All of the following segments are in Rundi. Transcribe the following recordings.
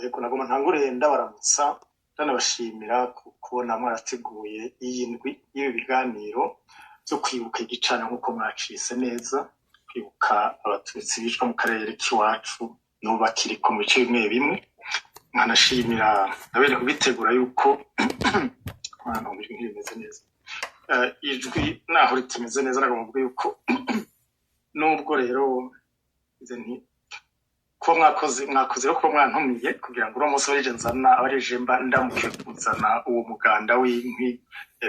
Yego nagoma ntangure ndabaramutsa ndanabashimira kubona mwarateguye iyi ndwi y'ibi biganiro byo kwibuka igicana nk'uko mwacise neza, kwibuka abatutsi bicwa mu karere k'iwacu n'ubu bakiriko mu bice bimwe bimwe. Nkanashimira nabere kubitegura yuko mwana mu bintu bimeze neza, ijwi naho ritimeze neza nagomba kuvuga yuko nubwo rero nti kuba mwakoze rero kuba mwantumiye kugira ngo uno munsi warije nzana abarije mba ndamuke kuzana uwo muganda w'inkwi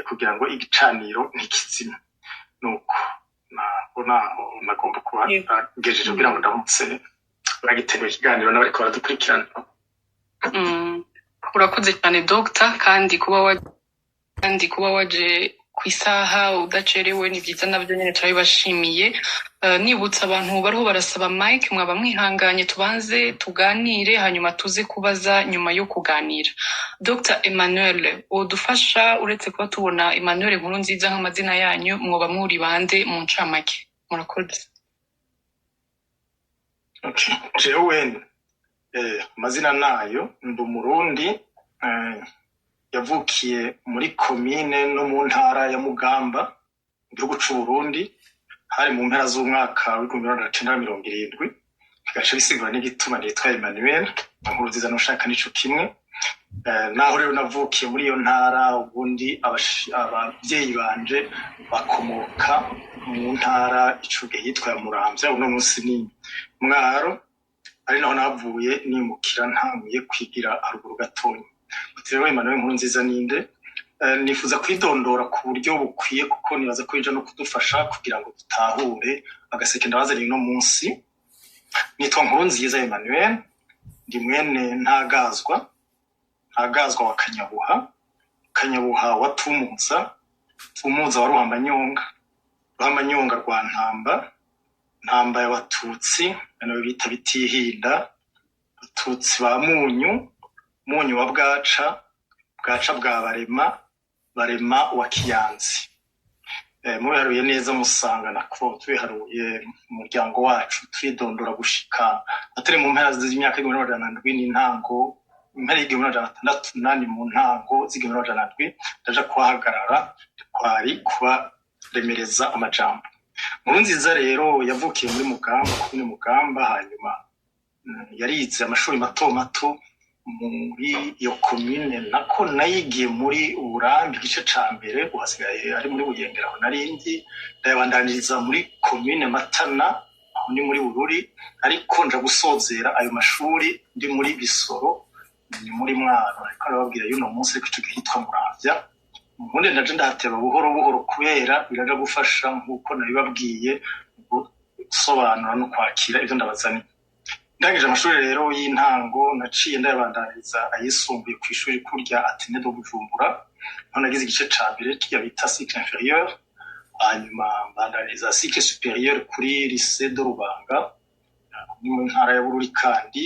kugira ngo igicaniro ntikizime. Nuko nagomba kuba ngejeje kugira ngo ndamutse bagiteguye ikiganiro n'abariko baradukurikirana. Urakoze cyane Dr. kandi kuba waje ku isaha udacerewe ni byiza, nabyo nyine turabibashimiye. Nibutsa abantu bariho barasaba mic, mwaba mwihanganye tubanze tuganire hanyuma tuze kubaza nyuma yo kuganira. Dr. Emmanuel, udufasha uretse kuba tubona Emmanuel Nkurunziza nk'amazina yanyu, mwoba muri bande mu ncamake? Murakoze. Okay, jewe amazina nayo ndi Umurundi, yavukiye muri komine no mu ntara ya Mugamba mu gihugu c'u Burundi, hari mu mpera z'umwaka w'1970. Bigaca bisigura n'igituma nitwa Emmanuel Nkurunziza nushaka nico kimwe. Naho rero navukiye muri iyo ntara, ubundi abavyeyi banje bakomoka mu ntara icuge yitwa ya Muramvya, uno munsi ni Mwaro, ari naho navuye nimukira ntanguye kwigira haruguru gatonya. Rero Emmanuel Nkurunziza ninde? Nifuza kwidondora ku buryo bukwiye kuko nibaza ko ija no kudufasha kugira ngo dutahure agaseke ndabazanye uno munsi. Nitwa Nkurunziza Emmanuel, ndi mwene Ntagazwa wa Kanyabuha wa Tumuza wa Ruhamanyonga rwa Ntamba y'Abatutsi, bano bita Bitihinda, Abatutsi ba Munyu wa Bwaca bwa Barema wa Kiyanzi. Mubiharuye neza musanga nako tubiharuye umuryango wacu twidondora gushika atari mu mpera z'imyaka 1907 n'intango, impera y'1968 mu ntango z'1907 ndaja kuhagarara kwari kubaremereza amajambo. Nkurunziza rero yavukiye muri Mugamba, hanyuma yarize amashuri mato muri iyo komine, nako nayigiye muri Uburambi igice ca mbere, uhasigaye ari muri Buyengera aho narindi, ndayabandaniriza muri komine Matana aho ni muri Bururi, ariko nja gusozera ayo mashuri ndi muri Bisoro ni muri Mwaro, ariko arababwira yuno munsi ariko ico hitwa Muramvya. Ubundi ndaje ndahateba buhoro kubera biraja gufasha nkuko nabibabwiye gusobanura no kwakira ivyo ndabazaniye. Ndangije amashuri rero y'intango naciye ndayabandaniza ayisumbuye ku ishuri kurya Ateneo do Bujumbura, aho nagize igice ca mbere kirya bita cycle inférieur, hanyuma mbandaniza cycle supérieur kuri lycée de Rubanga ni mu ntara ya Bururi, kandi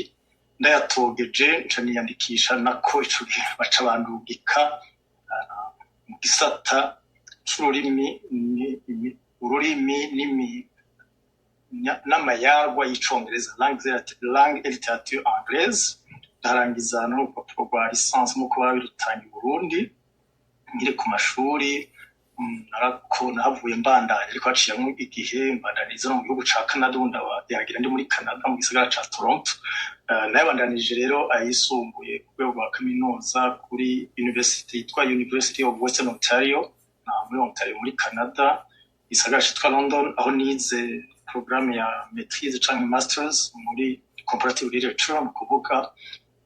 ndayatogeje nca niyandikisha nako ico baca bandugika mu gisata c'ururimi n'amayarwa y'icongereza, langue et littérature anglaise. Ndarangiza n'urupapuro rwa licence nk'uko babirutanye i Burundi. Nkiri ku mashuri nahavuye mbandanya, ariko haciyemo igihe mbandaniza no mu gihugu ca Canada, yagira ndi muri Canada mu gisagara ca Toronto. Nayabandanije rero ayisumbuye ku rwego rwa kaminuza kuri University of Western Ontario muri Ontario muri Canada, gisagara citwa London, aho nize programme ya maîtrise canke masters muri comparative literature, mu kuvuga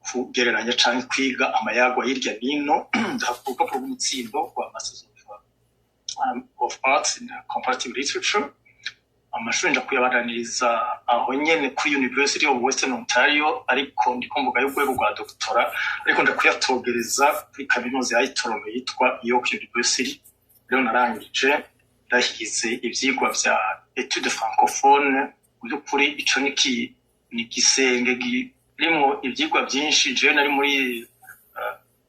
kugereranya canke kwiga amayagwa hirya nino. Ndavuga ko umutsindo wa masters of arts in comparative literature. Amashuri nja kuyabandaniriza aho nyene kuri University of Western Ontario, ariko ndiko mvuga y'urwego rwa doctora, ariko ndakuyatogereza kuri kaminuza ya Toronto yitwa York University. Rero narangije ndahize ivyigwa vya etude francophone. Mu by'ukuri ico ni igisenge rimwo ivyigwa vyinshi. Jewe nari muri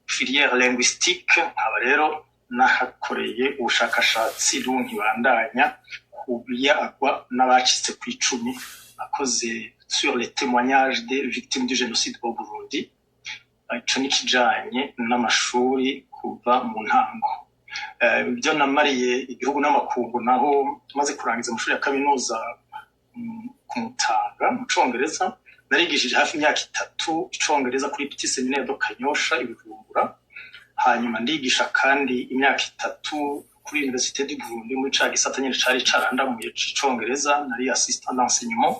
filière linguistique, nkaba rero nahakoreye ubushakashatsi nkibandanya kubiyagwa n'abacitse kw'icumi nakoze sur les témoignages des victimes du génocide au Burundi, ico nikijanye n'amashuri kuva mu ntango. Ibyo namariye igihugu n'amakungu naho maze kurangiza amashuri ya kaminuza ku Mutanga mu Congereza, narigishije hafi imyaka 3 icongereza kuri Petit Séminaire de Kanyosha i Bujumbura, hanyuma ndigisha kandi imyaka 3 kuri Université du Burundi muri ca gisata nyene cari carandamuye icongereza, nari assistant d'enseignement.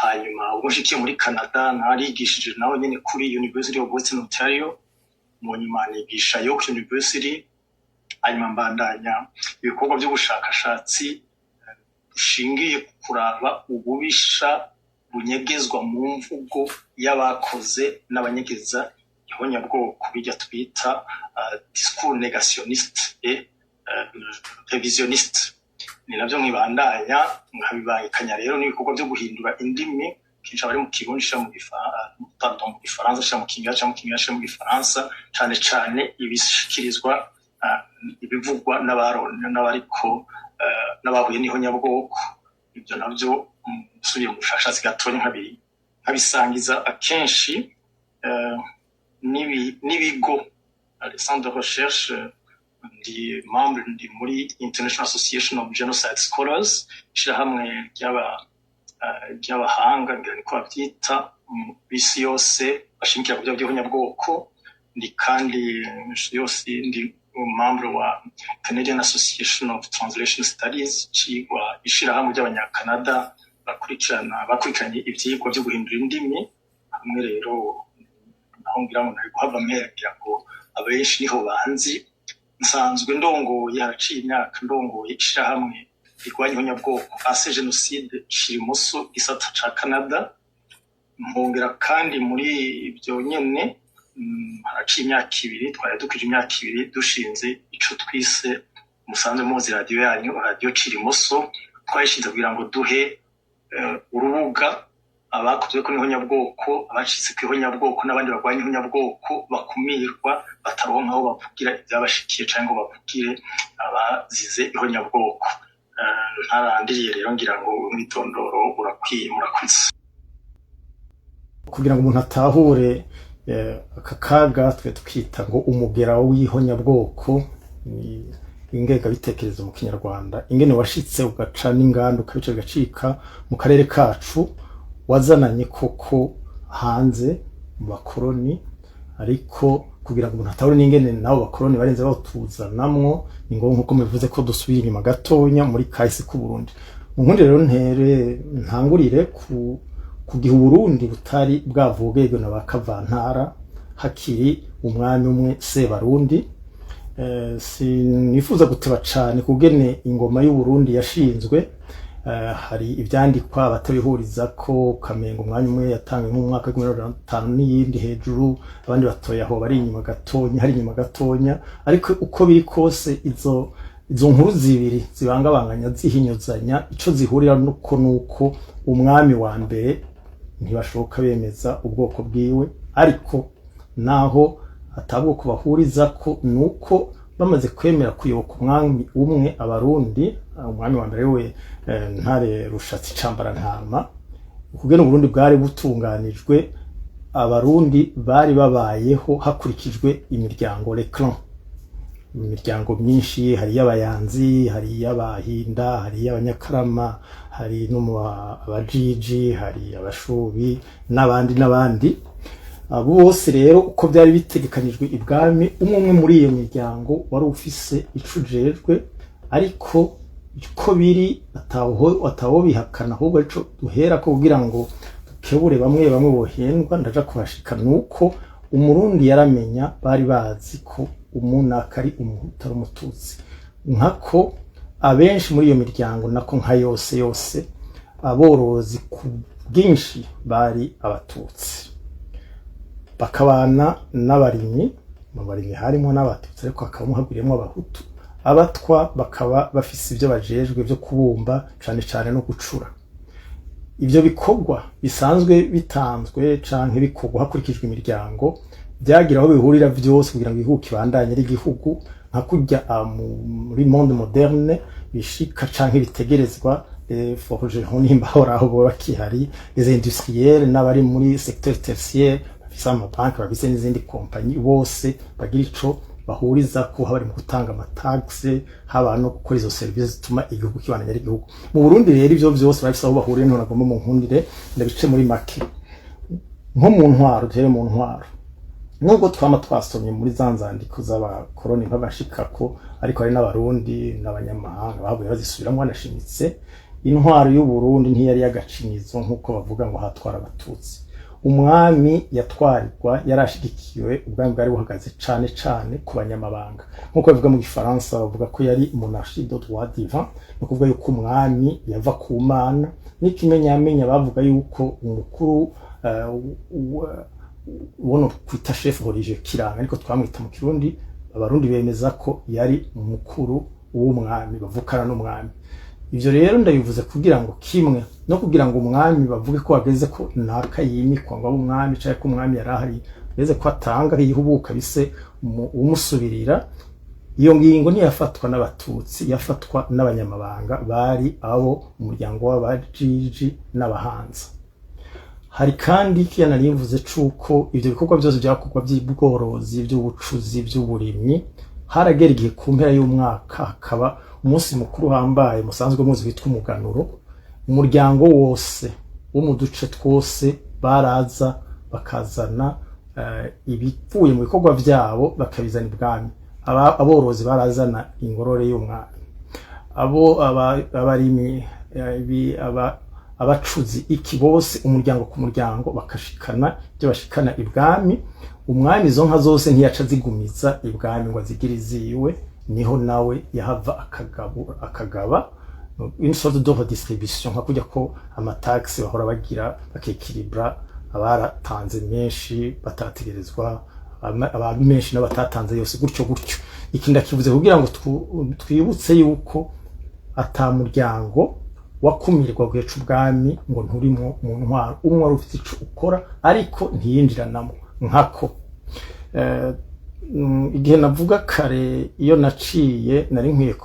Hanyuma ubwo nshikiye muri Canada narigishije nawe nyene kuri University of Western Ontario, mu nyuma nigisha York University, hanyuma mbandanya ibikorwa by'ubushakashatsi bushingiye kuraba ububisha bunyegezwa mu mvugo y'abakoze n'abanyegeza ihonyabwoko bijya twita discours négationniste et révisionniste. Ni navyo mwibandanya nkabibangikanya rero n'ibikorwa byo guhindura indimi kinshi bari mu Kirundi sha mu Gifaransa sha mu Kinyarwanda sha mu Gifaransa, cyane cyane ibishikirizwa ibivugwa n'abariko n'abahuye n'ihonyabwoko. Ibyo navyo subiye mu bushakashatsi gatonya nkabisangiza akenshi n'ibigo les centres de recherche. Ndi membre ndi muri International Association of Genocide Scholars, ishirahamwe ry'abahanga niko bavyita bisi yose bashimikira ku by'ihonyabwoko. Ndi kandi yose ndi membre wa Canadian Association of Translation Studies, cigwa ishirahamwe ry'abanyakanada bakurikiranye ivyigwa byo guhindura indimi. Hamwe rero naho ngira ngo nari guhava mperera ngo abenshi niho banzi. Nsanzwe ndongoye haraciye imyaka ndongoye ishirahamwe rigwanya ihonyabwoko ase genocide Shirimoso gisata ca Canada. Mpongera kandi muri ibyo nyene haraciye imyaka 2 twari dukije imyaka 2 dushinze ico twise musanze muzi radio yanyu radio Shirimoso, twayishinze kugira ngo duhe urubuga abakozwe ko n'ihonyabwoko, abacitse ku ihonyabwoko n'abandi barwanya ihonyabwoko bakumirwa bataronka aho bavugira ibyabashikiye cyangwa ngo bavugire abazize ihonyabwoko. Ntarandiriye rero ngira ngo mwitondoro urakwiye murakoze. Kugira ngo umuntu atahure aka kaga twe tukita ngo umugera w'ihonyabwoko, ni ingega bitekerezo mu Kinyarwanda, ingene washitse ugaca n'inganda ukabica gacika mu karere kacu, wazananye koko hanze mu bakoroni. Ariko kugira ngo umuntu atahure n'ingene nabo bakoroni barenze batuzanamwo, ni ngombwa nkuko mubivuze ko dusubira inyuma gatonya muri kahise ku Burundi. Mu nkundi rero ntangurire ku gihe Burundi butari bwavugegwe na bakavantara, hakiri umwami umwe Sebarundi. Sinifuza guteba cyane kugene ingoma y'u Burundi yashinzwe. Hari ibyandikwa batabihuriza ko Kamengo umwanya umwe yatangwe mu mwaka wa 2005 n'iyindi hejuru, abandi batoya aho bari inyuma gatonya, hari inyuma gatonya. Ariko uko biri kose izo nkuru zibiri zibangabanganya zihinyuzanya, ico zihurira nuko umwami wa mbere ntibashoboka bemeza ubwoko bwiwe. Ariko naho atabwoko bahuriza ko nuko bamaze kwemera kuyoboka umwami umwe abarundi. Umwami wa mbere we Ntare Rushatsi Cambarantama. Kugena Burundi bwari butunganijwe, abarundi bari babayeho hakurikijwe imiryango les clans. Imiryango myinshi, hari y'abayanzi, hari y'abahinda, hari y'abanyakarama, hari abajiji, hari abashubi n'abandi. Abo bose rero uko byari bitegekanijwe ibwami, umwe muri iyo miryango wari ufise icujejwe. Ariko uko biri ataho bihakana, ahubwo ico duhera ko kugira ngo dukebure bamwe bohendwa ndaja kubashika, nuko umurundi yaramenya, bari bazi ko umunaka ari umuhutu ari umututsi. Nkako abenshi muri iyo miryango nako nka yose aborozi ku bwinshi bari abatutsi, bakabana n'abarimyi. Mu barimyi harimo n'abatutsi, ariko hakaba hagwiriyemo abahutu. Abatwa bakaba bafise ibyo bajejwe byo kubumba cyane no gucura. Ibyo bikorwa bisanzwe bitanzwe canke bikorwa hakurikijwe imiryango, byagira aho bihurira byose kugira ngo igihugu kibandanye ari igihugu, nka kurya muri monde moderne bishika canke bitegerezwa forgeron nimba horaho bo bakihari les industriels n'abari muri secteur tertiaire bafise amabanki bafise n'izindi kompanyi bose bagira ico bahuriza ko haba mu gutanga amataxe haba no gukora izo service zituma igihugu kibananya ari igihugu mu Burundi rero ivyo vyose bafise aho bahuriye none agomba mu nkundire ndabice muri make nko mu ntwaro tere mu ntwaro nubwo twama twasomye muri zanzandiko z'abakoroni nk'abashikako ariko hari n'abarundi n'abanyamahanga babuye bazisubiramwo banashimitse intwaro y'u Burundi ntiyari yagacinyizo nkuko bavuga ngo hatwara abatutsi umwami yatwarirwa yarashigikiwe ubwami bwari buhagaze cane ku banyamabanga nkuko bavuga mu Gifaransa bavuga ko yari monarchie de droit divin no kuvuga yuko umwami yava ku mana n'ikimenyamenya bavuga yuko umukuru wono kwita chef religieux kiranga ariko twamwita mu Kirundi abarundi bemeza ko yari umukuru w'umwami bavukana n'umwami ivyo rero ndabivuze kugira ngo kimwe no kugira ngo umwami bavuge ko ageze ko naka yimikwa ngo umwami cyangwa ko umwami yarahari beze ko atanga yihubuka bise umusubirira iyo ngingo ntiyafatwa n'abatutsi yafatwa n'abanyamabanga bari abo umuryango w'abajiji n'abahanza hari kandi kiyana nivuze cuko ivyo bikorwa byose byakorwa by'ubworozi by'ubucuzi by'uburimyi haragera igihe ku mpera y'umwaka hakaba umunsi mukuru hambaye musanzwe muzi witwa umuganuro umuryango wose wo mu duce twose baraza bakazana ibivuye mu bikorwa byabo bakabizana ibwami aborozi barazana ingorore y'umwami abarimi abacuzi iki bose umuryango ku muryango bakashikana byo bashikana ibwami umwami izo nka zose ntiyaca zigumiza ibwami ngo azigiriziwe niho nawe yahava akagaba une sorte de redistribution nka kujya ko amataxe bahora bagira bakekiribra abaratanze menshi batategerezwa abantu menshi n'abatatanze yose gutyo iki ndakivuze kugira ngo twibutse yuko atamuryango wakumirwa guheca ubwami ngo nturimo mu ntwaro umwe wari ufite ico ukora ariko ntiyinjiranamo nkako igihe navuga kare iyo naciye nari nkwiye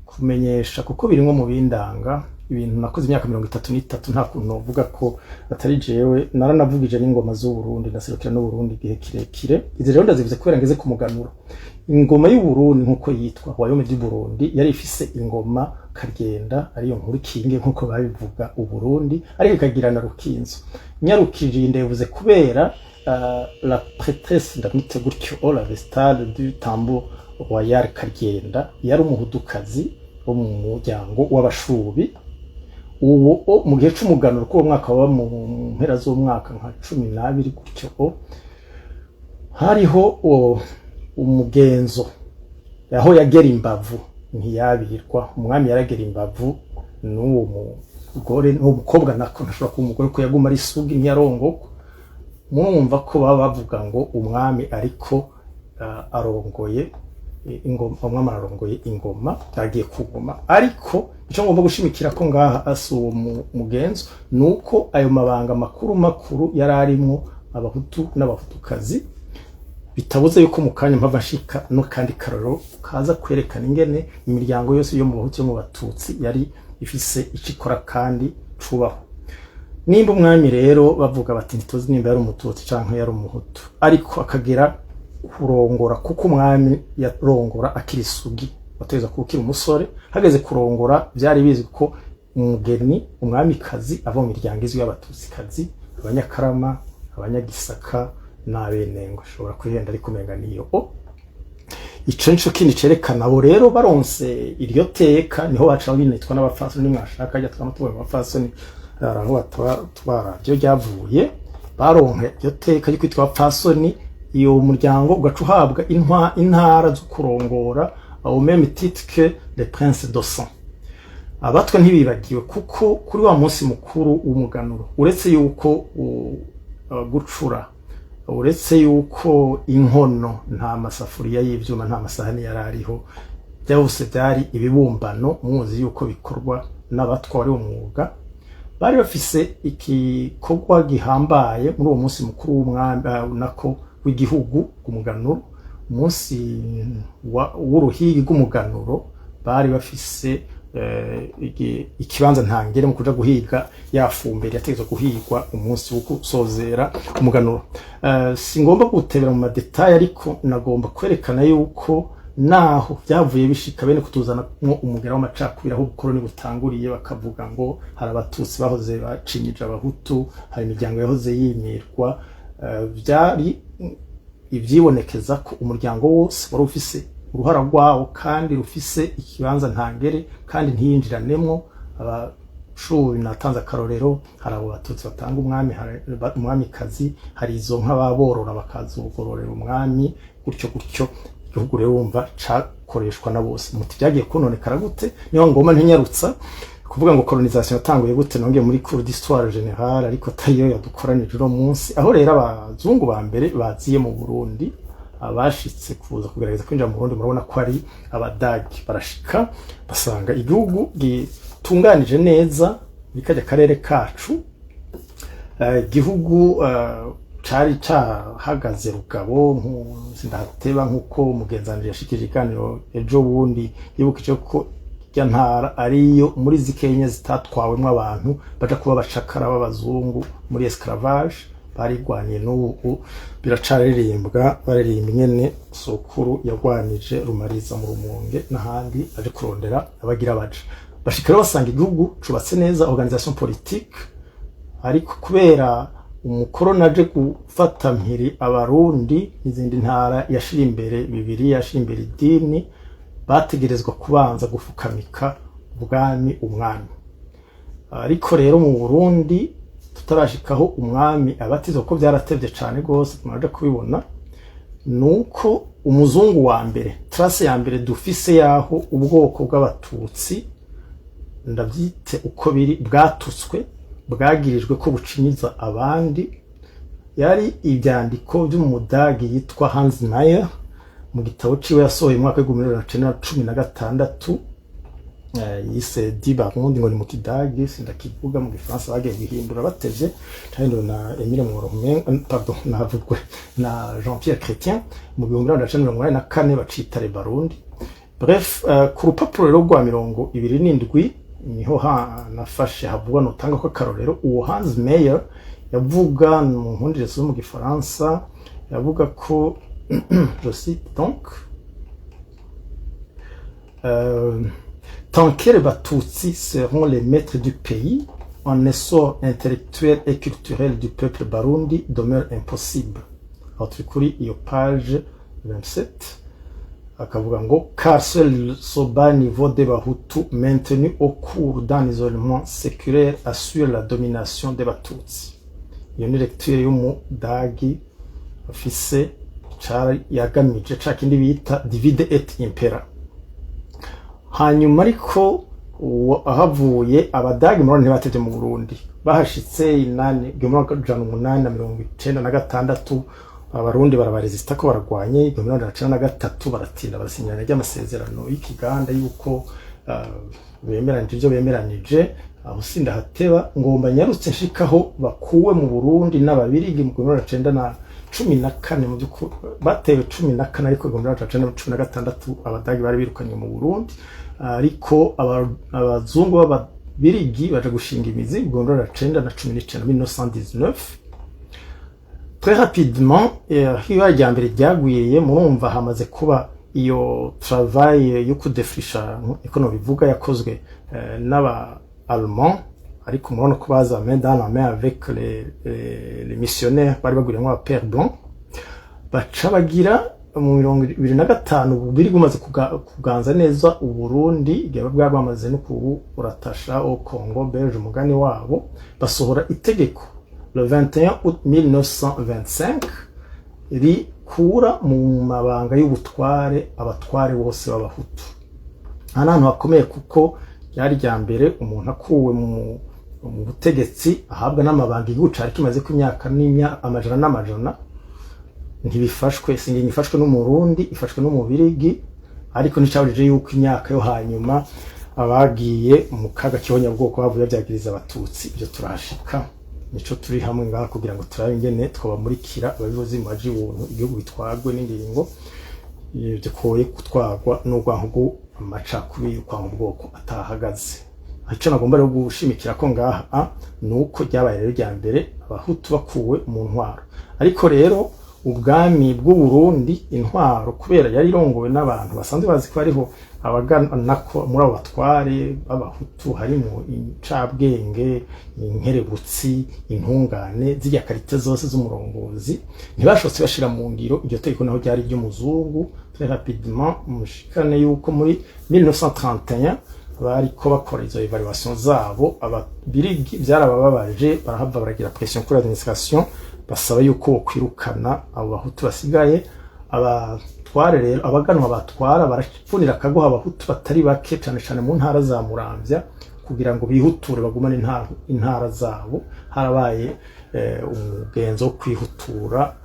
kumenyesha kuko birimwo mu bindanga ibintu nakoze imyaka 33 nta kuntu novuga ko atari jewe naranavugije n'ingoma z'u Burundi naserukira no Burundi igihe kirekire izi rero ndazivuze kubera ngeze ku muganuro ingoma y'u Burundi nkuko yitwa Royaume du Burundi yari ifise ingoma Karyenda ariyo nkuru kinge nkuko babivuga u Burundi ariko ikagira na Rukinzo nyarukije ndevuze kubera la prêtresse ndamite gutyo la vestale du tambour royal Karyenda yari umuhudukazi wo mu muryango w'abashubi ubu mu gihe c'umuganuro ko umwaka wa mu mpera z'umwaka nka 12 gutyo hariho umugenzo yaho yagera imbavu ntiyabirwa umwami yaragera imbavu n'uwo mugore n'umukobwa nako ntashobora kuba umugore ko yaguma ari sugi nyarongo mwumva ko baba bavuga ngo umwami ariko arongoye ingoma umwami arongoye ingoma yagiye kugoma ariko ico ngomba gushimikira ko ngaha asuwo mugenzo nuko ayo mabanga makuru yararimo abahutu n'abahutukazi bitabuze yuko mu kanya mpava nshika no kandi karoro kaza kwerekana ingene imiryango yose yo mu bahutu mu batutsi yari ifise icikora kandi cubaho nimba umwami rero bavuga bati ntituzi nimba yari umututsi canke yari umuhutu ariko akagera kurongora kuko umwami yarongora akiri sugi bateza kukira umusore hageze kurongora byari bizwi ko umugeni umwamikazi ava mu miryango izwi y'abatutsikazi abanyakarama abanyagisaka n'abenengo ashobora kwihenda ariko menga niyo ico nico kindi cerekana abo rero baronse iryo teka niho baca binitwa n'abafasoni mwashaka ajya twamutubona abafasoni araho twara byo ryavuye baronke iryo teka ryo kwitwa abafasoni iyo umuryango ugacuhabwa intara zo kurongora au même titre que les princes de sang abatwe ntibibagiwe kuko kuri wa munsi mukuru w'umuganuro uretse yuko gucura uretse yuko inkono nta masafuriya y'ivyuma nta masahani yarariho byose byari ibibumbano muzi yuko bikorwa n'abatwari umwuga bari bafise igikorwa gihambaye muri uwo munsi mukuru w'umwami nako w'igihugu umuganuro umunsi w'uruhigi rw'umuganuro bari bafise ikibanza ntangere mu kuja guhiga yafumbere yategezwe guhigwa umunsi wo gusozera umuganuro. Si ngomba gutebera mu madetaye, ariko nagomba kwerekana yuko naho byavuye bishika bene kutuzana nko umugera w'amacakubiri aho ubukoroni butanguriye, bakavuga ngo hari abatutsi bahoze bacinyije abahutu, hari imiryango yahoze yimirwa, byari ivyibonekeza ko umuryango wose wari ufise uruhara rwawo kandi rufise ikibanza ntangere kandi ntiyinjiranemwo. Abashuri natanze akarorero, hari abo batutsi batanga umwami, umwamikazi, hari izo nka baborora bakazugororera umwami, gutyo gutyo. Igihugu rero wumva cakoreshwa na bose. Muti byagiye kononekara gute? Niyo ngoma ntinyarutsa kuvuga ngo colonisation yatanguye gute, nongeye muri cours d'histoire générale, ariko tayo yadukoranije uno munsi, aho rero abazungu ba mbere baziye mu Burundi, abashitse kuza kugerageza kwinjira mu Burundi, murabona ko ari abadagi. Barashika basanga igihugu gitunganije neza, bikajya karere kacu, igihugu cari cahagaze rugabo ndateba nkuko umugenzanire yashikije iganiro ejo bundi, yibukije ko irya ntara ariyo muri zikenya zitatwawemwo abantu baja kuba abacakara b'abazungu muri esclavage. Barigwaniye n'ubu biracaririmbwa, baririmba ingene sokuru yagwanije Rumariza mu Rumonge n'ahandi aje kurondera abagira baje. Bashika rero basanga igihugu cubatse neza, organisation politique, ariko kubera umukoroni aje gufata mpiri abarundi n'izindi ntara yashira imbere bibiri, yashira imbere idini, bategerezwa kubanza gufukamika ubwami umwami. Ariko rero mu Burundi tutarashikaho umwami abatizwa, ko byaratevye cane gose, tumaje kubibona nuko umuzungu wa mbere, trace ya mbere dufise yaho ubwoko bw'abatutsi, ndavyite uko biri, bwatutswe, bwagirijwe ko bucinyiza abandi, yari ibyandiko by'umudagi yitwa Hans Meyer mu gitabo ciwe yasohoye mu mwaka wa 1916, yise Die Barundi, ngo ni mu kidagi, sindakivuga mu gifaransa, bagiye guhindura batevye, kandi na Emile Moromen, pardon, navugwe na Jean-Pierre Chrétien mu 1984 bacita les Barundi. Bref, ku rupapuro rero rwa 27 niho nafashe havuga notanga ko akarorero. Uwo Hans Meyer yavuga mu nkundirizo mu gifaransa, yavuga ko je cite donc tant que les Batutsi seront les maîtres du pays, un essor intellectuel et culturel du peuple Barundi demeure impossible. Alors turi kuri iyo page 27, akavuga ngo car seul ce bas niveau des Bahutu maintenu au cours d'un isolement séculaire assure la domination des Batutsi. Iyo ni lecture y'umudagi afise cari yagamije cakindi bita divide et impera. Hanyuma ariko ahavuye abadagi muri ntibatevye mu Burundi, bahashitse 1896 abarundi barabaresista ko baragwanye. 1993 baratinda barasinyana ry'amasezerano y'ikiganda yuko bemeranije ibyo bemeranije, aho sinda hateba ngomba nyarutse nshikaho bakuwe mu Burundi n'ababirigi mu 1914 mu by'ukuri batewe 14, ariko 1916 abadagi bari birukanye mu Burundi, ariko abazungu b'ababirigi baje gushinga imizi mu 1919. Très rapidement, iyo ryambere ryagwiriye, murumva hamaze kuba iyo travail yo kudefrisha ikono bivuga yakozwe n'aba Allemand, ariko murabona ko baza main dans la main avec les missionnaires bari baguriye nk'aba Père Blanc, baca bagira mu 2025 bubiri gumaze kuganza neza Uburundi, igihe bwari bamaze no kuburatasha au Congo belge umugani wabo, basohora itegeko le 21 août 1925 rikura mu mabanga y'ubutware abatware bose b'abahutu. Ahantu hakomeye kuko yari ryambere umuntu akuwe mu butegetsi ahabwa n'amabanga igihugu cari kimaze ku imyaka amajana n'amajana, ntibifashwe, singi ifashwe n'umurundi, ifashwe n'umubirigi, ariko nicabuje yuko imyaka yo hanyuma abagiye mu kaga kihonyabwoko bavuye byagiriza abatutsi. Ibyo turashika nico turi hamwe ngaha kugira ngo turabe ingene twabamurikira abayobozi mu baji buntu igihugu bitwagwe n'ingingo bikoye gutwarwa n'urwango amacakubiri kwa ubwoko atahagaze. Ico nagomba rero gushimikira ko ngaha nuko ryabaye rero rya mbere abahutu bakuwe mu ntwaro, ariko rero ubwami bw'u Burundi intwaro kubera yari irongowe n'abantu basanzwe bazi ko ariho abagana ko muri abo batware b'abahutu harimo incabwenge, inkerebutsi, intungane zirya karite zose z'umurongozi, ntibashotse bashira mu ngiro iryo tegeko naho ryari ry'umuzungu. Très rapidement mushikane yuko muri 1931 bariko bakora izo evaluation zabo, ababirigi byarabababaje, barahava baragira pression kuri administration basaba yuko kwirukana abo bahutu basigaye. Abatware rero abaganwa batwara barapfunira akagoha abahutu batari bake cyane cyane mu ntara za Muramvya kugira ngo bihuture bagumane intara zabo. Harabaye umugenzo wo kwihutura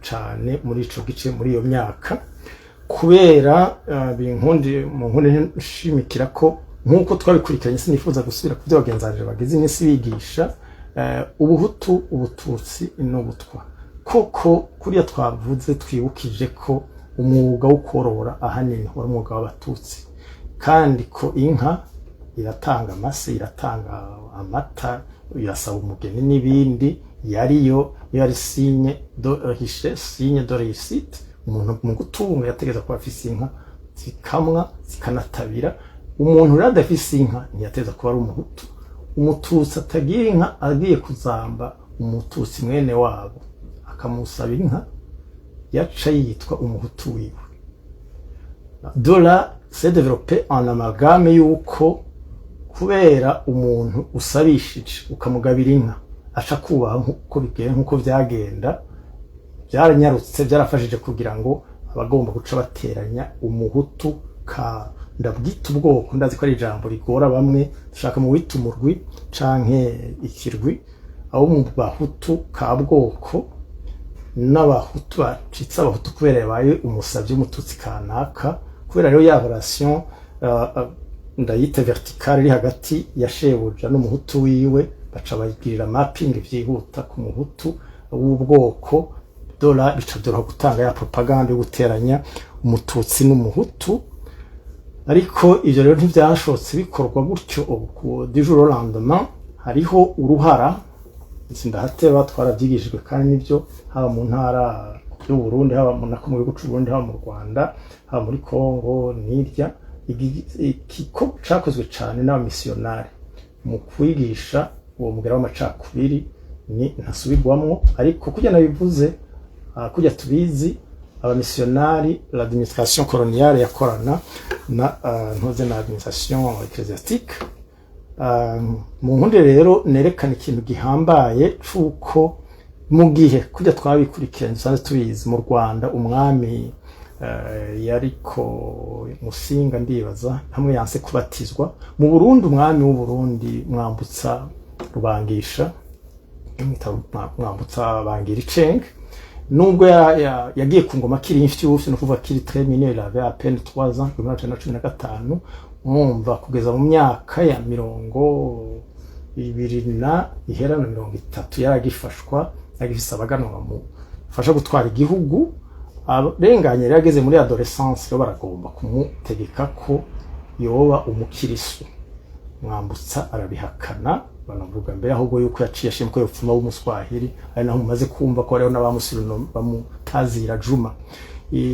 cyane muri ico gice muri iyo myaka, kubera binkundi mu nkundi nshimikira ko nkuko twabikurikiranye sinifuza gusubira kuvyo bagenzanje bageze iminsi bigisha ubuhutu ubututsi n'ubutwa. Koko kuriya twavuze twibukije ko umwuga wo korora ahanini wari umwuga w'abatutsi, kandi ko inka iratanga amase, iratanga amata, irasaba umugeni n'ibindi, yariyo yari signe de richesse, signe de réussite. Umuntu mu gutunga yategeza kuba afise inka zikamwa zikanatabira. Umuntu rero adafise inka ntiyategeza kuba ari umuhutu. Umututsi atagira inka agiye kuzamba umututsi mwene wabo akamusaba inka yaca yitwa umuhutu wiwe. Dola s'est développé en amalgame yuko kubera umuntu usabishije ukamugabira inka aca kubaha nkuko bigeye nkuko vyagenda, byaranyarutse byarafashije kugira ngo abagomba guca bateranya umuhutu ka ndabwita ubwoko, ndazi ko ari ijambo rigora bamwe, dushaka mu wita umurwi canke ikirwi, abo mu bahutu ka bwoko n'abahutu bacitse abahutu kubera yabaye umusavyi w'umututsi kanaka. Kubera rero ya relation ndayita verticale iri hagati ya shebuja n'umuhutu wiwe, baca bayigirira mapping vyihuta ku muhutu w'ubwoko. Dola bica byoroha gutanga ya propaganda yo guteranya umututsi n'umuhutu, ariko ivyo rero ntivyashotse bikorwa gutyo. Du jour au lendemain hariho uruhara sindahateba twaravyigishijwe, kandi nivyo haba mu ntara y'u Burundi, haba mu gihugu c'u Burundi, haba mu Rwanda, haba muri Kongo n'irya ikiko cakozwe cane n'abamisiyonari mu kwigisha uwo mugera w'amacakubiri ni ntasubirwamwo. Ariko kujya nabivuze kujya tubizi abamisiyonari, l'administration coloniale yakorana na ntuze na administration ecclésiastique. Mu nkundi rero nerekana ikintu gihambaye cuko mu gihe kujya twabikurikiranye dusanzwe tubizi mu Rwanda umwami yariko Musinga ndibaza hamwe yanse kubatizwa. Mu Burundi umwami w'u Burundi Mwambutsa Rubangisha, Mwambutsa Bangiricenge, nubwo yagiye ku ngoma kiri imfyufyu no kuva kiri très mineur, il avait à peine 3 ans, 1915, mwumva kugeza mu myaka ya 20 na ihera na 30 yaragifashwa, yagifise abaganwa mu fasha gutwara igihugu. Arenganye yageze muri adolescence rero baragomba kumutegeka ko yoba umukirisu. Mwambutsa arabihakana, banavuga mbere ahubwo yuko yaciye ashimko yopfuma w'umuswahili, ari naho mumaze kumva ko rero n'abamusirino bamutazira Juma.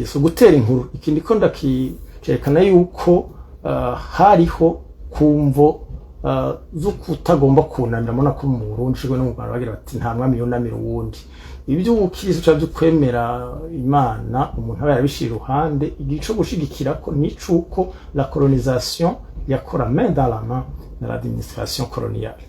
So gutera inkuru ikindi ko ndakikerekana yuko hariho kumvo zo kutagomba kunanira, mona ko mu Burundi shigwe no mu Rwanda bagira bati nta mwami yonamira uwundi. Ibyo ukirisu cyo kwemera Imana umuntu aba yarabishira ruhande, igico gushigikira ko nicuko la colonisation yakora main dans la main na l'administration coloniale.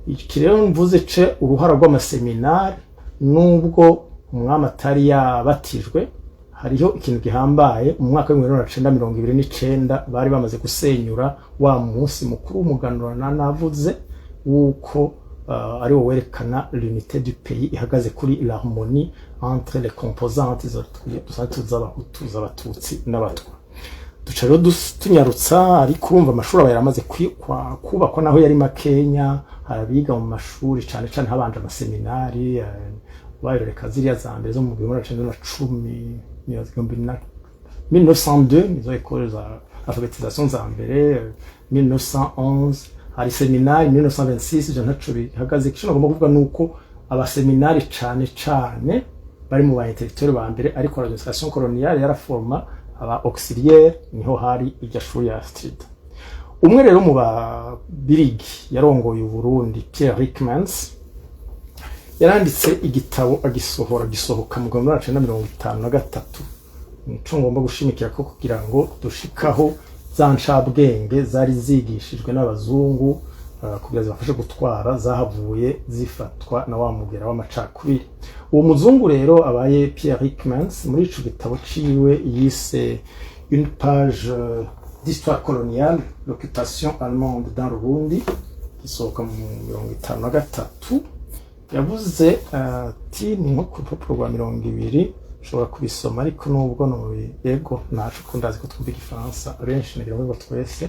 Iki rero mvuze ce uruhara rw'amaseminari, nubwo umwami atari yabatijwe, hariho ikintu gihambaye. Mu mwaka wa 1929 bari bamaze gusenyura wa munsi mukuru w'umuganuro navuze wuko ari wo werekana l'unité du pays ihagaze kuri l'harmonie entre les composantes z'abahutu, z'abatutsi n'abatwa. Duca rero tunyarutsa, ariko urumva amashuri aba yaramaze kubakwa naho yari makenya. Harabiga mu mashuri cane cane habanje amaseminari, bayireka ziriya za mbere zo mu 1910 1902 nizo ekole za alphabetisation za mbere, 1911 hari seminari 1926. ivyo ntaco bihagaze. Ico nagomba kuvuga nuko abaseminari cane bari mu ba intellectuel ba mbere, ariko l'administration coloniale yaraforma aba auxiliaire, niho hari irya shuri ya Strida. Umwe rero mu ba birigi yarongoye Burundi, Pierre Ryckmans, yaranditse igitabo gisohoka mu 1953. Nico ngomba gushimikira ko kugira ngo dushikaho za ncabwenge zari zigishijwe n'abazungu kugira zibafashe gutwara, zahavuye zifatwa na wa mugera w'amacakubiri. Uwo muzungu rero abaye Pierre Ryckmans, muri ico gitabo ciwe yise une page d'histoire coloniale, l'occupation allemande dans le Burundi, gisohoka mu 1953, yavuze ati ni nko ku rupapuro rwa 200, ushobora kubisoma, ariko nubwo no yego naco kundazi ko twumva igifaransa benshi nagira ngo twese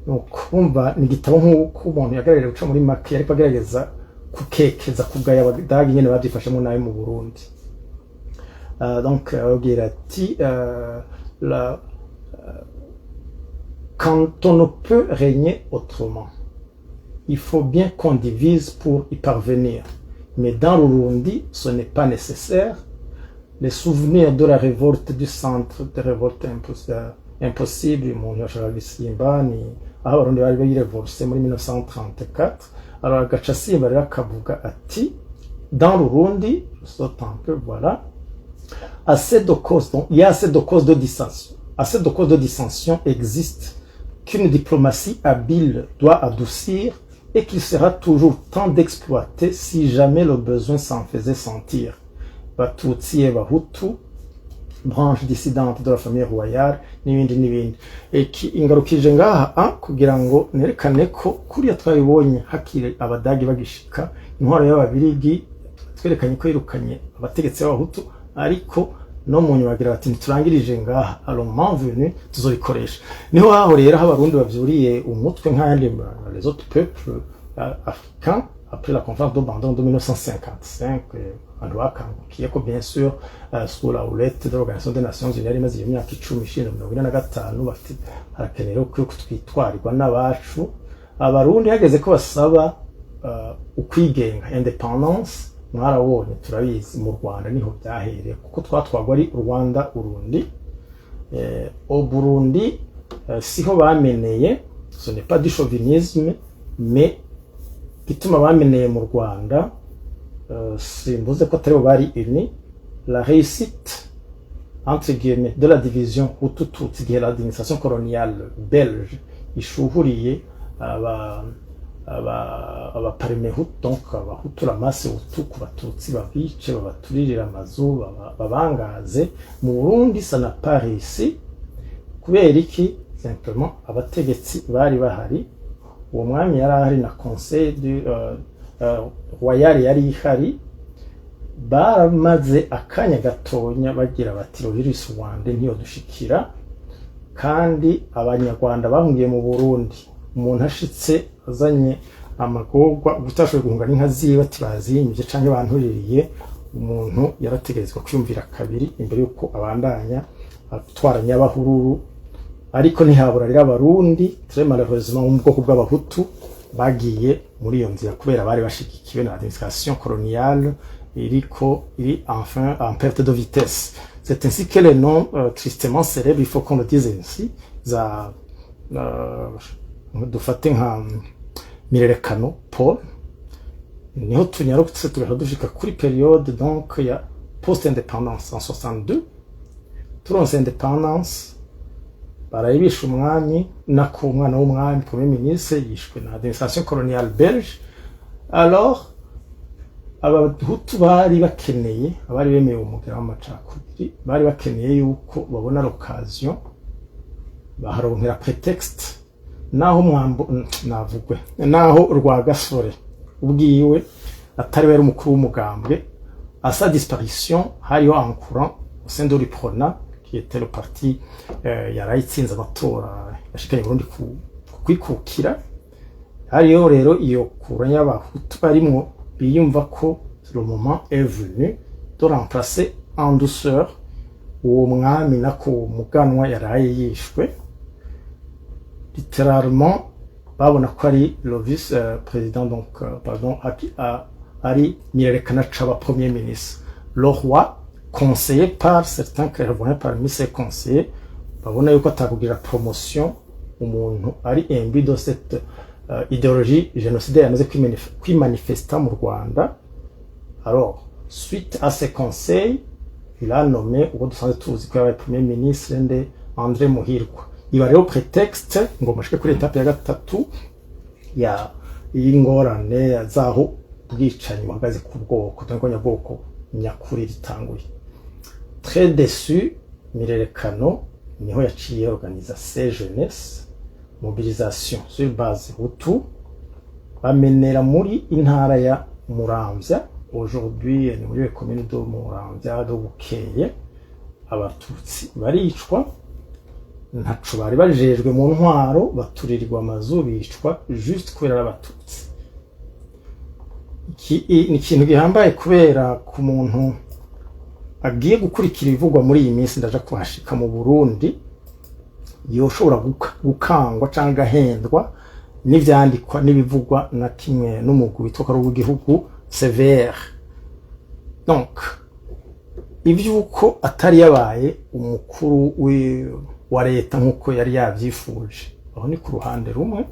nukumva ni gitabo nk'uko umuntu yagaragaje guca muri make, ariko agerageza kukekeza kugaya abadagi nyene bavyifashemo nayo mu Burundi. Donc agira ati quand on ne peut régner autrement, il faut bien qu'on divise pour y parvenir. Mais dans le Burundi, ce n'est pas nécessaire. Les souvenirs de la révolte du centre de révolte impossible, mon Charles Simbani, aho abarundi bari birevolse muri 1934. Alors agaca Simba rero akavuga ati dans le Burundi, je saute un peu, voilà, assez de causes, donc il y a assez de causes de dissension. Assez de causes de dissension existent qu'une diplomatie habile doit adoucir et qu'il sera toujours temps d'exploiter si jamais le besoin s'en faisait sentir. Batutsi et Bahutu, branche dissidente de la famille royale, n'ibindi. Ingarukije ngaha kugira ngo nerekane ko kuriya twabibonye hakiri abadagi bagishika, intwaro y'ababirigi twerekanye ko yirukanye abategetsi b'Abahutu, ariko no mu nyuma bagira bati turangirije ngaha, alors moment venu tuzobikoresha. Niho haho rero abarundi bavyuriye umutwe nk'ayandi les autres peuples africains après la conférence de Bandung de 1955, abantu bakangukiye ko bien sûr sous la houlette de l'Organisation des Nations Unies yari imaze imyaka 10-45 bafite harakenera ko twitwarirwa n'abacu. Abarundi hageze ko basaba ukwigenga, independence, mwarabonye turabizi mu Rwanda niho byahereye, kuko twatwagwa ari Rwanda Urundi. Au Burundi siho bameneye, ce n'est pas du chauvinisme, mais gituma bameneye mu Rwanda simbuze ko atari bari uni, la réussite entre guillemets de la division Hutu-Tutsi igihe l'administration coloniale belge ishuhuriye aba Parmehutu, donc abahutu ramase Hutu ku Batutsi babice babaturirira amazu babangaze. Mu Burundi ça n'a pas réussi kubera iki? Simplement abategetsi bari bahari, uwo mwami yari ahari na conseil du royal yari ihari, baramaze akanya gatonya bagira bati virus Rwanda ntiyo dushikira, kandi abanyarwanda bahungiye mu Burundi, umuntu ashitse azanye amagorwa gutashoboye guhunga n'inka ziwe ati bazinyije canke bantuririye, umuntu yarategerezwa kwiyumvira kabiri imbere yuko abandanya atwaranya abahururu. Ariko ntihabura rero abarundi très malheureusement mu bwoko bw'abahutu bagiye muri iyo nzira kubera bari bashigikiwe na administration coloniale iri enfin en perte de vitesse. C'est ainsi que les noms tristement célèbres, il faut qu'on le dise ainsi, dufate nka Mirerekano Paul, niho tunyarutse tugaha dushika kuri période donc ya post-indépendance en 62. Turonse indépendance barayibisha umwami nako umwana w'umwami premier ministre yishwe na administration coloniale belge. Alors abahutu bari bakeneye, abari bemeye umugera w'amacakubiri, bari bakeneye yuko babona l'occasion baharonkera prétexte naho mwambo navugwe naho Rwagasore ubwiwe atari wari umukuru w'umugambwe. À sa disparition hariho en courant au sein de l'UPRONA qui était le parti yarayitsinze amatora yashikanye Burundi kwikukira. Hariho rero iyo kuranya y'abahutu barimwo biyumva ko le moment est venu de remplacer en douceur uwo mwami nako muganwa yaraye yishwe littéralement babona ko ari le vice président donc pardon ari Niyerekana Chaba premier ministre. Le roi conseillé par certains clairvoyants parmi ses conseillers babona yuko atakugira promotion umuntu ari imbu de cette idéologie génocidaire yamaze kwimanifesta mu Rwanda. Alors suite à ces conseils il a nommé uwo dusanzwe tuzi ko yabaye premier ministre nde André Muhirwa. Iba rero prétexte ngo mashike kuri etape ya gatatu ya ingorane zaho bwicanyi buhagaze ku bwoko cyangwa nyabwoko nyakuri ritanguye. Très déçu, Niyerekano niho yaciye organiza ses jeunesse mobilisation sur base Hutu bamenera muri intara ya Muramvya. Aujourd'hui ni muri commune de Muramvya do Bukeye abatutsi baricwa ntaco bari bajejwe mu ntwaro baturirirwa amazu bicwa juste kubera abatutsi. Ni ikintu gihambaye kubera ku muntu agiye gukurikira ibivugwa muri iyi minsi ndaja kuhashika mu Burundi yoshobora gukangwa canke gahendwa n'ivyandikwa n'ibivugwa na kimwe n'umugwi witwa ko w'igihugu CVR. Donc ivyuko atari yabaye umukuru wa leta nkuko yari yavyifuje aho ni ku ruhande rumwe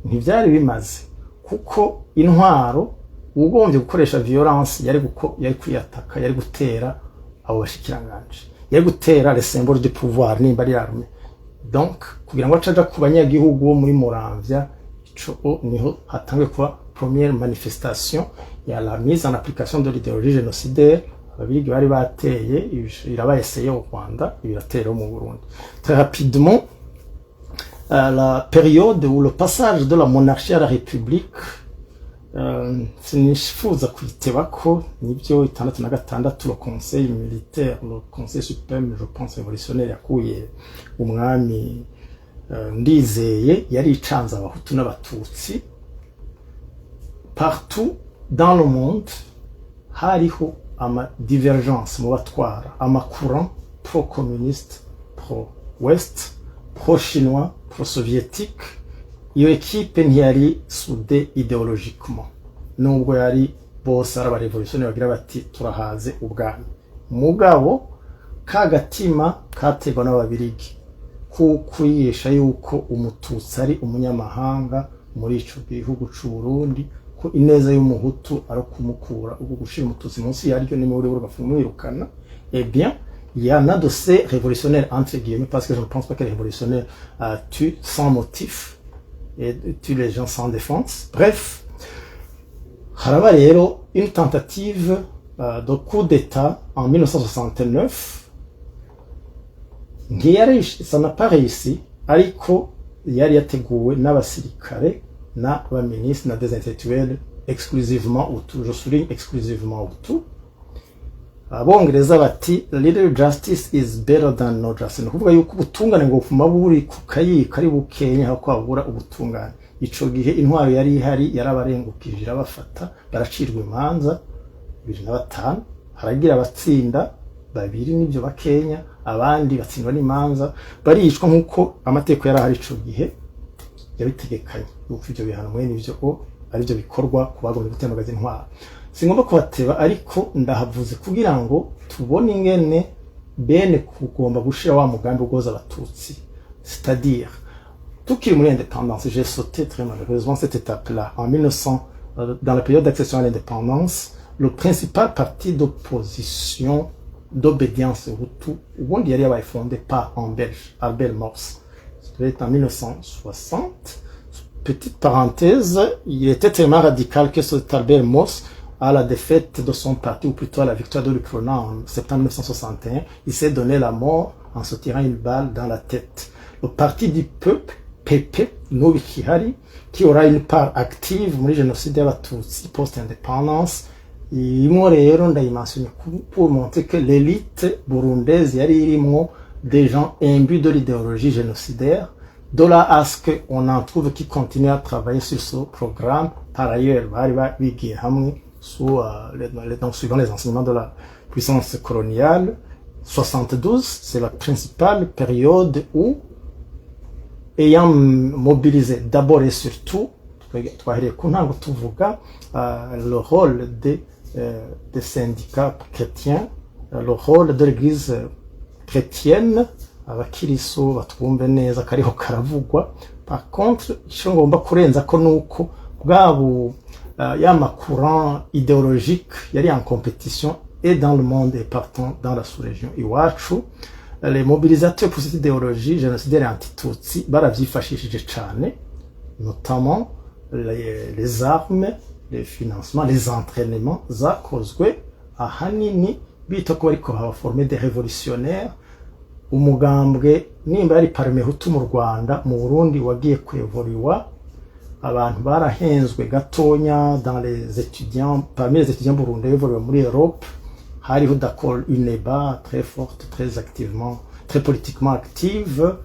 ntivyari bimaze kuko intwaro ugombye gukoresha violence yari kwiyataka yari gutera abo bashikiranganje yari gutera les symboles du pouvoir nimba ari arme. Donc kugira ngo acaja ku banyagihugu bo muri Muramvya ico niho hatangwe kuba première manifestation ya la mise en application de l'idéologie génocidaire ababirigi bari bateye irabayeseye au Rwanda ibiratera mu Burundi. Très rapidement la période où le passage de la monarchie à la république sinifuza kwitebako nibyo 66 le conseil militaire le conseil suprême je pense révolutionnaire yakuye umwami Ndizeye yari icanza abahutu n'abatutsi. Partout dans le monde hariho ama divergence mu batwara ama courant pro communiste pro west pro chinois pro soviétique. Iyo equipe ntiyari soudée idéologiquement nubwo yari bose ari abarevolutionnaire bagira bati turahaze ubwami mugabo kagatima kategwa n'ababirigi kuyisha yuko umututsi ari umunyamahanga muri ico gihugu c'u Burundi ko ineza y'umuhutu ari kumukura ubwo gushira umututsi munsi yaryo ni muri bafumwirukana. Eh bien il y en a de ces révolutionnaires entre guillemets parce que je ne pense pas que les révolutionnaires tuent sans motif et tuent les gens sans défense. Bref, haraba rero une tentative de coup d'état en 1969 ça n'a pas réussi ariko yari yateguwe n'abasirikare n'abaministre na des intellectuels exclusivement Hutu. Je souligne exclusivement Hutu. Abongereza bati little justice is better than no justice. Kuvuga yuko ubutungane ngo bufuma buri kukayi kari bukenya aho kwabura ubutungane. Ico gihe intwaro yari ihari yarabarengukije irabafata baracirwa imanza 2005 haragira abatsinda babiri nibyo bakenya abandi batsindwa n'imanza baricwa nkuko amateko yari ahari ico gihe yabitegekanye uko ivyo bihano mwe nivyo ari byo bikorwa kubagomba gutembagaza intwaro. Singomba kubateba ariko ndahavuze kugira ngo tubone ingene bene kugomba gushira wa mugambi ugoza abatutsi. C'est-à-dire tukiri muri indépendance, j'ai sauté très malheureusement cette étape-là en 1900 dans la période d'accession à l'indépendance. Le principal parti d'opposition d'obédience Hutu ubundi yari yabaye fondé par un Belge, Albert Morse. C'était en 1960. Petite parenthèse, il était tellement radical que cet Albert Morse, à la défaite de son parti, ou plutôt à la victoire de l'Ukrona en septembre 1961, il s'est donné la mort en se tirant une balle dans la tête. Le parti du peuple, PP, Nobi Kihari, qui aura une part active muri génocide y'abatutsi post-indépendance, irimo rero ndayimentionne pour montrer que l'élite burundaise yari irimo des gens imbus de l'idéologie génocidaire. De là à ce qu'on en trouve qui continuent à travailler sur ce programme. Par ailleurs, suivant les enseignements de la puissance coloniale, 72, c'est la principale période où, ayant mobilisé d'abord et surtout, le rôle des syndicats chrétiens, le rôle de l'église chrétienne, abakiriso batwumve neza kariho karavugwa. Par contre, icyo ngomba kurenza ko nuko bwabo yama courant idéologique yari en compétition et dans le monde et partant dans la sous-région iwacu, les mobilisateurs pour cette idéologie génocidaire anti-tutsi baravyifashishije cane, notamment les armes, les financements, les entraînements zakozwe ahanini bita ko bariko baformer des révolutionnaires. Umugambwe nimba yari parme hutu mu Rwanda, mu Burundi wagiye kwevoriwa, abantu barahenzwe gatonya dans les étudiants, parmi les étudiants burundais bevoriwa muri Europe, hariho d'accord une EBA très forte, très activement, très politiquement active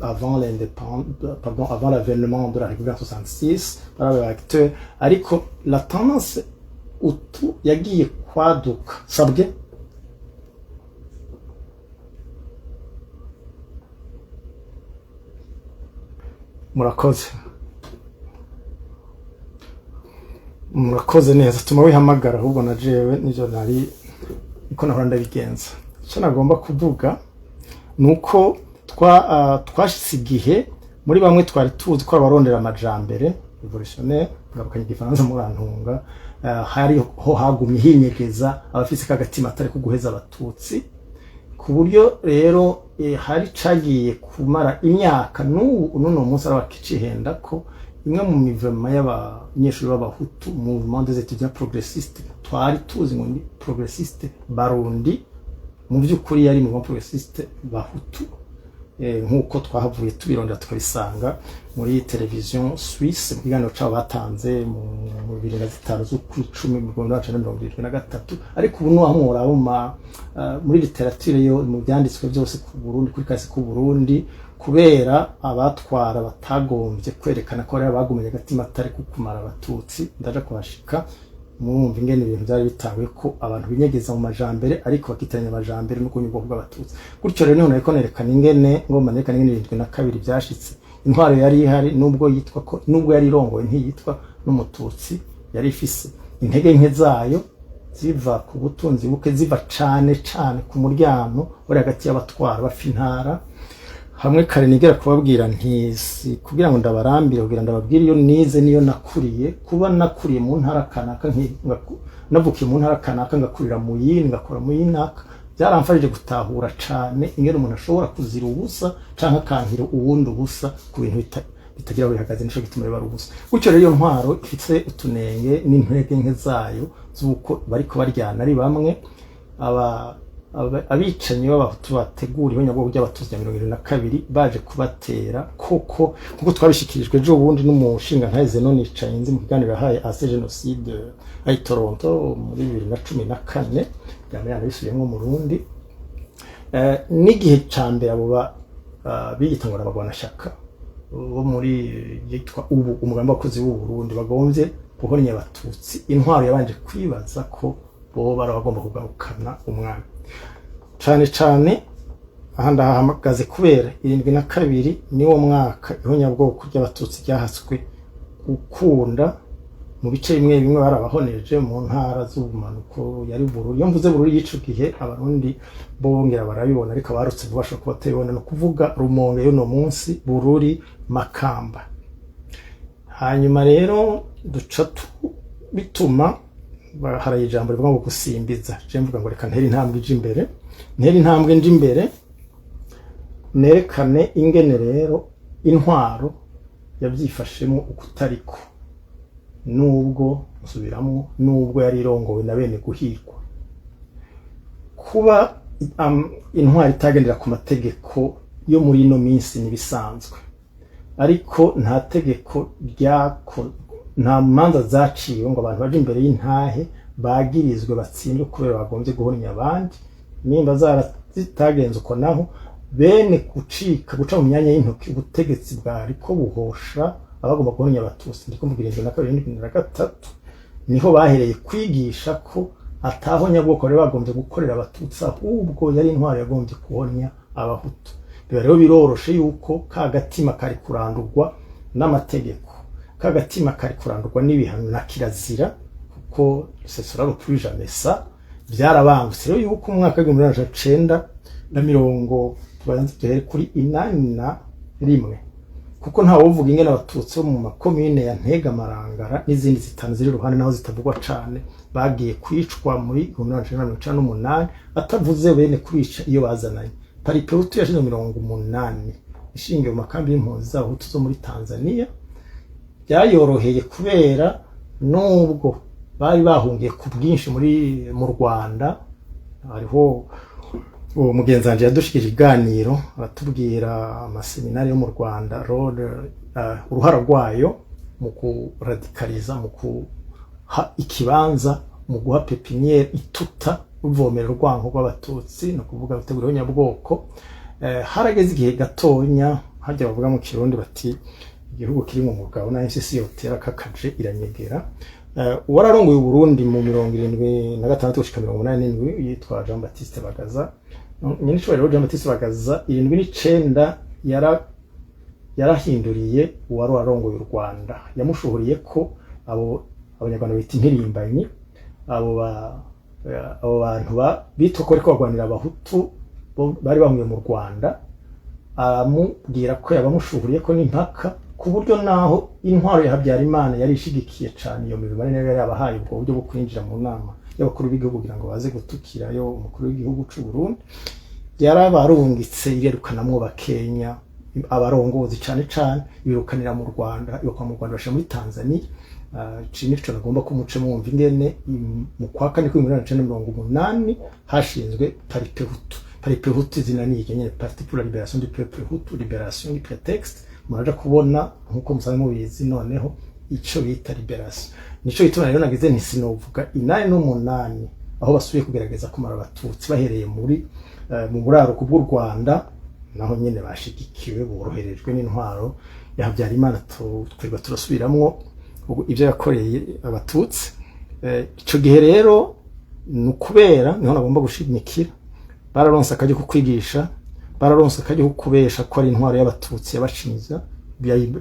avant avant l'avènement de la République en 66 par les acteurs. Ariko la tendance utu yagiye kwaduka sabwe murakoze neza, tuma wihamagara ahubwo na jewe nijo nari niko nahora ndabigenza. Icyo nagomba kuvuga nuko twashitse igihe muri bamwe twari tuzi ko abarondera amajambere revolutionnaire, ngabukanye igifaransa murantunga, hariho hagumye hinyegeza abafise kagatima atari kuguheza abatutsi, ku buryo rero hari cagiye kumara imyaka n'uno munsi arabakicihenda ko imwe mu mivema y'abanyeshuri b'abahutu, mouvement des étudiants progressistes, twari tuzi ngo ni progressiste barundi, mu by'ukuri yari mouvement progressiste bahutu, nk'uko twahavuye tubirondera tukabisanga muri television Suisse, mu kiganiro cabo batanze mu 2005 z'ukwicumi mu 1973. Ariko ubu n'aho murabuma muri literature yo mu byanditswe byose ku Burundi, kuri kasi ku Burundi, kubera abatwara batagombye kwerekana ko ari abagumye agatima atari kukumara abatutsi, ndaje kubashika mwumva ingene ibintu byari bitawe ko abantu binyegeza mu majambere ariko bakitiranya amajambere no kunyubwo bw'abatutsi. Gutyo rero niho nariko nerekana ingene ngomba nerekana ingene 72 byashitse. Intwaro yari ihari nubwo yitwa ko nubwo yari irongoye ntiyitwa n'umututsi, yari ifise intege nke zayo ziva ku butunzi buke, ziva cane ku muryango uri hagati y'abatwara bafi intara. Hamwe kare nigera kubabwira ntisi kugira ngo ndabarambire, kugira ndababwire iyo nize niyo nakuriye, kuba nakuriye mu ntara kanaka navukiye mu ntara kanaka ngakurira mu yindi ngakora mu yinaka, byaramfashije gutahura cane ingene umuntu ashobora kuzira ubusa canke akankira uwundi ubusa ku bintu bitagira bihagaze, nico gituma bari ubusa. Gutyo rero iyo ntwaro ifite utunenge n'intege nke zayo z'uko bariko baryana ari bamwe, abicanyi b'abahutu bategura ibonyabwoko by'abatutsi ya 72 baje kubatera kuko twabishikirijwe ejo bundi n'umushinga nkaze none icaye nzi mu kiganiro yahaye ase genocide ay Toronto muri 2014, yamyana bisubiyemo mu Burundi. N'igihe cambere abo bigitangura abagwana shaka bo muri yitwa ubu umugambi wakoze w'u Burundi bagombye guhornya abatutsi, intwaro yabanje kwibaza ko bo barabagomba kugarukana umwami cane ahanda hamagaze kubera 72 niwo mwaka ihonyabwoko ry'abatutsi ryahatswe gukunda mu bice bimwe barabahoneje mu ntara z'ubumanuko yari Bururi. Iyo mvuze Bururi yico gihe abarundi bongera barabibona, ariko barutse bubasha kuba tebona no kuvuga Rumonge y'uno munsi, Bururi, Makamba. Hanyuma rero duca bituma haraye ijambo rivuga ngo gusimbiza, je mvuga ngo reka ntera intambwe nje imbere nerekane ingene rero intwaro yavyifashemo ukutariko, nubwo musubiramo nubwo yari irongowe na bene guhirwa. Kuba intwaro itagendera ku mategeko yo muri ino minsi nibisanzwe, ariko nta tegeko nta manza zaciwe ngo abantu baje imbere y'intahe bagirizwe batsindwe kubera bagombye guhornya abandi. Nimba zitagenze uko naho bene guca mu myanya y'intoki ubutegetsi bwari ko buhosha abagomba guhornya abatutsi, ndiko mvugira 2023 niho bahereye kwigisha ko ataho nyabwoko rero bagombye gukorera abatutsi ahubwo yari intwaro yagombye kuhonya abahutu. Biba rero biroroshe yuko ka gatima kari kurandurwa n'amategeko, ka gatima kari kurandurwa n'ibihano na kirazira, kuko ce sera le plus jamais ça. Byarabangutse rero yuko mu mwaka w'igihumbi magana cenda na mirongo tubanze duhere kuri inani na rimwe, kuko nta wovuga ingene abatutsi bo mu makomine ya Ntega, Marangara n'izindi zitanu ziri ruhande naho zitavugwa cane bagiye kwicwa muri 1998 atavuze bene kwica iyo bazananye. Paripehutu yashinzwe 80 ishingiye mu makambi y'impunzi z'abahutu zo muri Tanzania. Byayoroheye kubera nubwo bari bahungiye ku bwinshi mu Rwanda. Hariho uwo mugenzi wanje yadushikije iganiro aratubwira amaseminari yo mu Rwanda uruhara rwayo mu kuradikaliza, mu kuha ikibanza, mu guha pepiniere ituta uvomera urwango rw'abatutsi, no kuvuga gutegura nyabwoko. Harageze igihe gatonya hajya bavuga mu Kirundi bati igihugu kiri mu mugabo na nsisi yotera kakaje iranyegera. Wararongoye Burundi mu 76 gushika 87 yitwa Jean Baptiste Bagaza. Nyine rero Jean Baptiste Bagaza 79 yarahinduriye uwari warongoye u Rwanda, yamushuhuriye ko abanyarwanda bita impirimbanyi, abo bantu bitwa ko ariko bagwanira abahutu bari bahungiye mu Rwanda, amubwira ko yabamushuhuriye ko n'impaka, ku buryo naho intwaro ya Habyarimana yari ishigikiye cyane iyo mibare yari yabahaye ubwo buryo bwo kwinjira mu nama y'abakuru b'igihugu kugira ngo baze gutukira yo umukuru w'igihugu cy'u Burundi. Yarabarungitse irerukanamwo bakenya abarongozi cyane birukanira mu Rwanda, yo mu Rwanda basha muri Tanzania. Cini cyo nagomba kumuce mwumva ingene mu kwa kane kuri 1980 hashinzwe Paripehutu. Paripehutu zinaniye nyene Parti pour la libération du peuple hutu, libération du prétexte. Muraja kubona nkuko musanzwe mubizi noneho ico bita liberation. Nico gituma rero nagize nti sinovuga 8 aho basubiye kugerageza kumara abatutsi bahereye mu buraruko bw'u Rwanda, naho nyene bashigikiwe boroherejwe n'intwaro ya Habyarimana. Twirwa turasubiramwo ibyo yakoreye abatutsi. Ico gihe rero nukubera niho nagomba gushimikira, bararonse akaje kukwigisha, bararonse akaje kukubesha ko ari intwaro y'abatutsi yabashinja,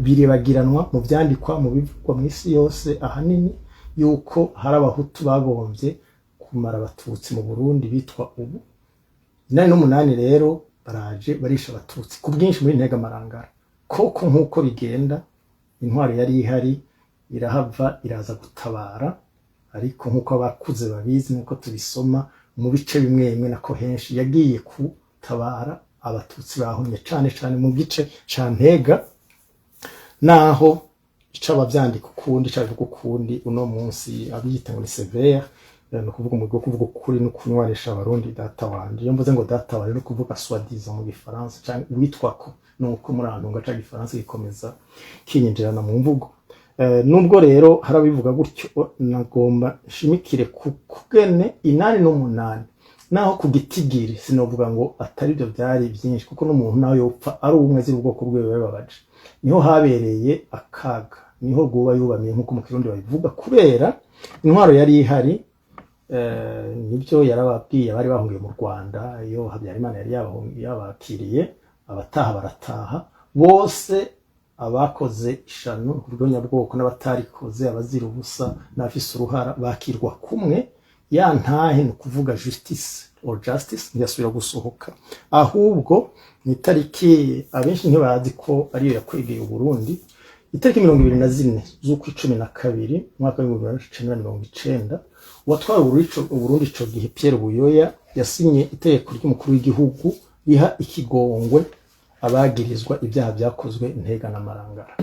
biribagiranwa mu byandikwa mu bivugwa mu isi yose ahanini yuko hari abahutu bagombye kumara abatutsi mu Burundi bitwa ubu. 8 rero baraje barisha abatutsi ku bwinshi muri Ntega, Marangara. Koko nkuko bigenda intwaro yari ihari irahava iraza gutabara, ariko nkuko abakuze babizi nkuko tubisoma mu bice bimwe nako henshi yagiye kutabara abatutsi bahunye cyane mu gice ca Ntega, naho icaba byandika ukundi cavuga ukundi uno munsi abiyita ngo severe, no kuvuga mu kuvuga kuri no kunywanisha abarundi data wanje. Iyo mvuze ngo data wanje no kuvuga soi-disant mu Gifaransa cyangwa witwako, nuko murantunga ca Gifaransa gikomeza kinyinjirana mu mvugo. Nubwo rero harabivuga gutyo, nagomba shimikire kugene 8 naho ku gitigiri sinovuga ngo atari byo byari byinshi, kuko n'umuntu nawe yopfa ari umwe ziri ubwoko bwewe babaje. Niho habereye akaga, niho guba yubamiye nkuko mu Kirundi babivuga, kubera intwaro yari ihari. Nibyo yarababwiye bari bahungiye mu Rwanda, iyo Habyarimana yari yabakiriye, abataha barataha bose, abakoze ishano kurwo nyabwoko n'abatarikoze, abazira ubusa n'abafise uruhara bakirwa kumwe. Ya ntahe no kuvuga justice or justice ntiyasubira gusohoka, ahubwo ni tariki abenshi ntibazi ko ariyo yakwegeye u Burundi. Itariki 24 z'ukwicumi na kabiri mwaka wa 1990 watwaye Burundi ico gihe Pierre Buyoya yasinye itegeko ry'umukuru w'igihugu riha ikigongwe abagirizwa ibyaha byakozwe Ntega na Marangara.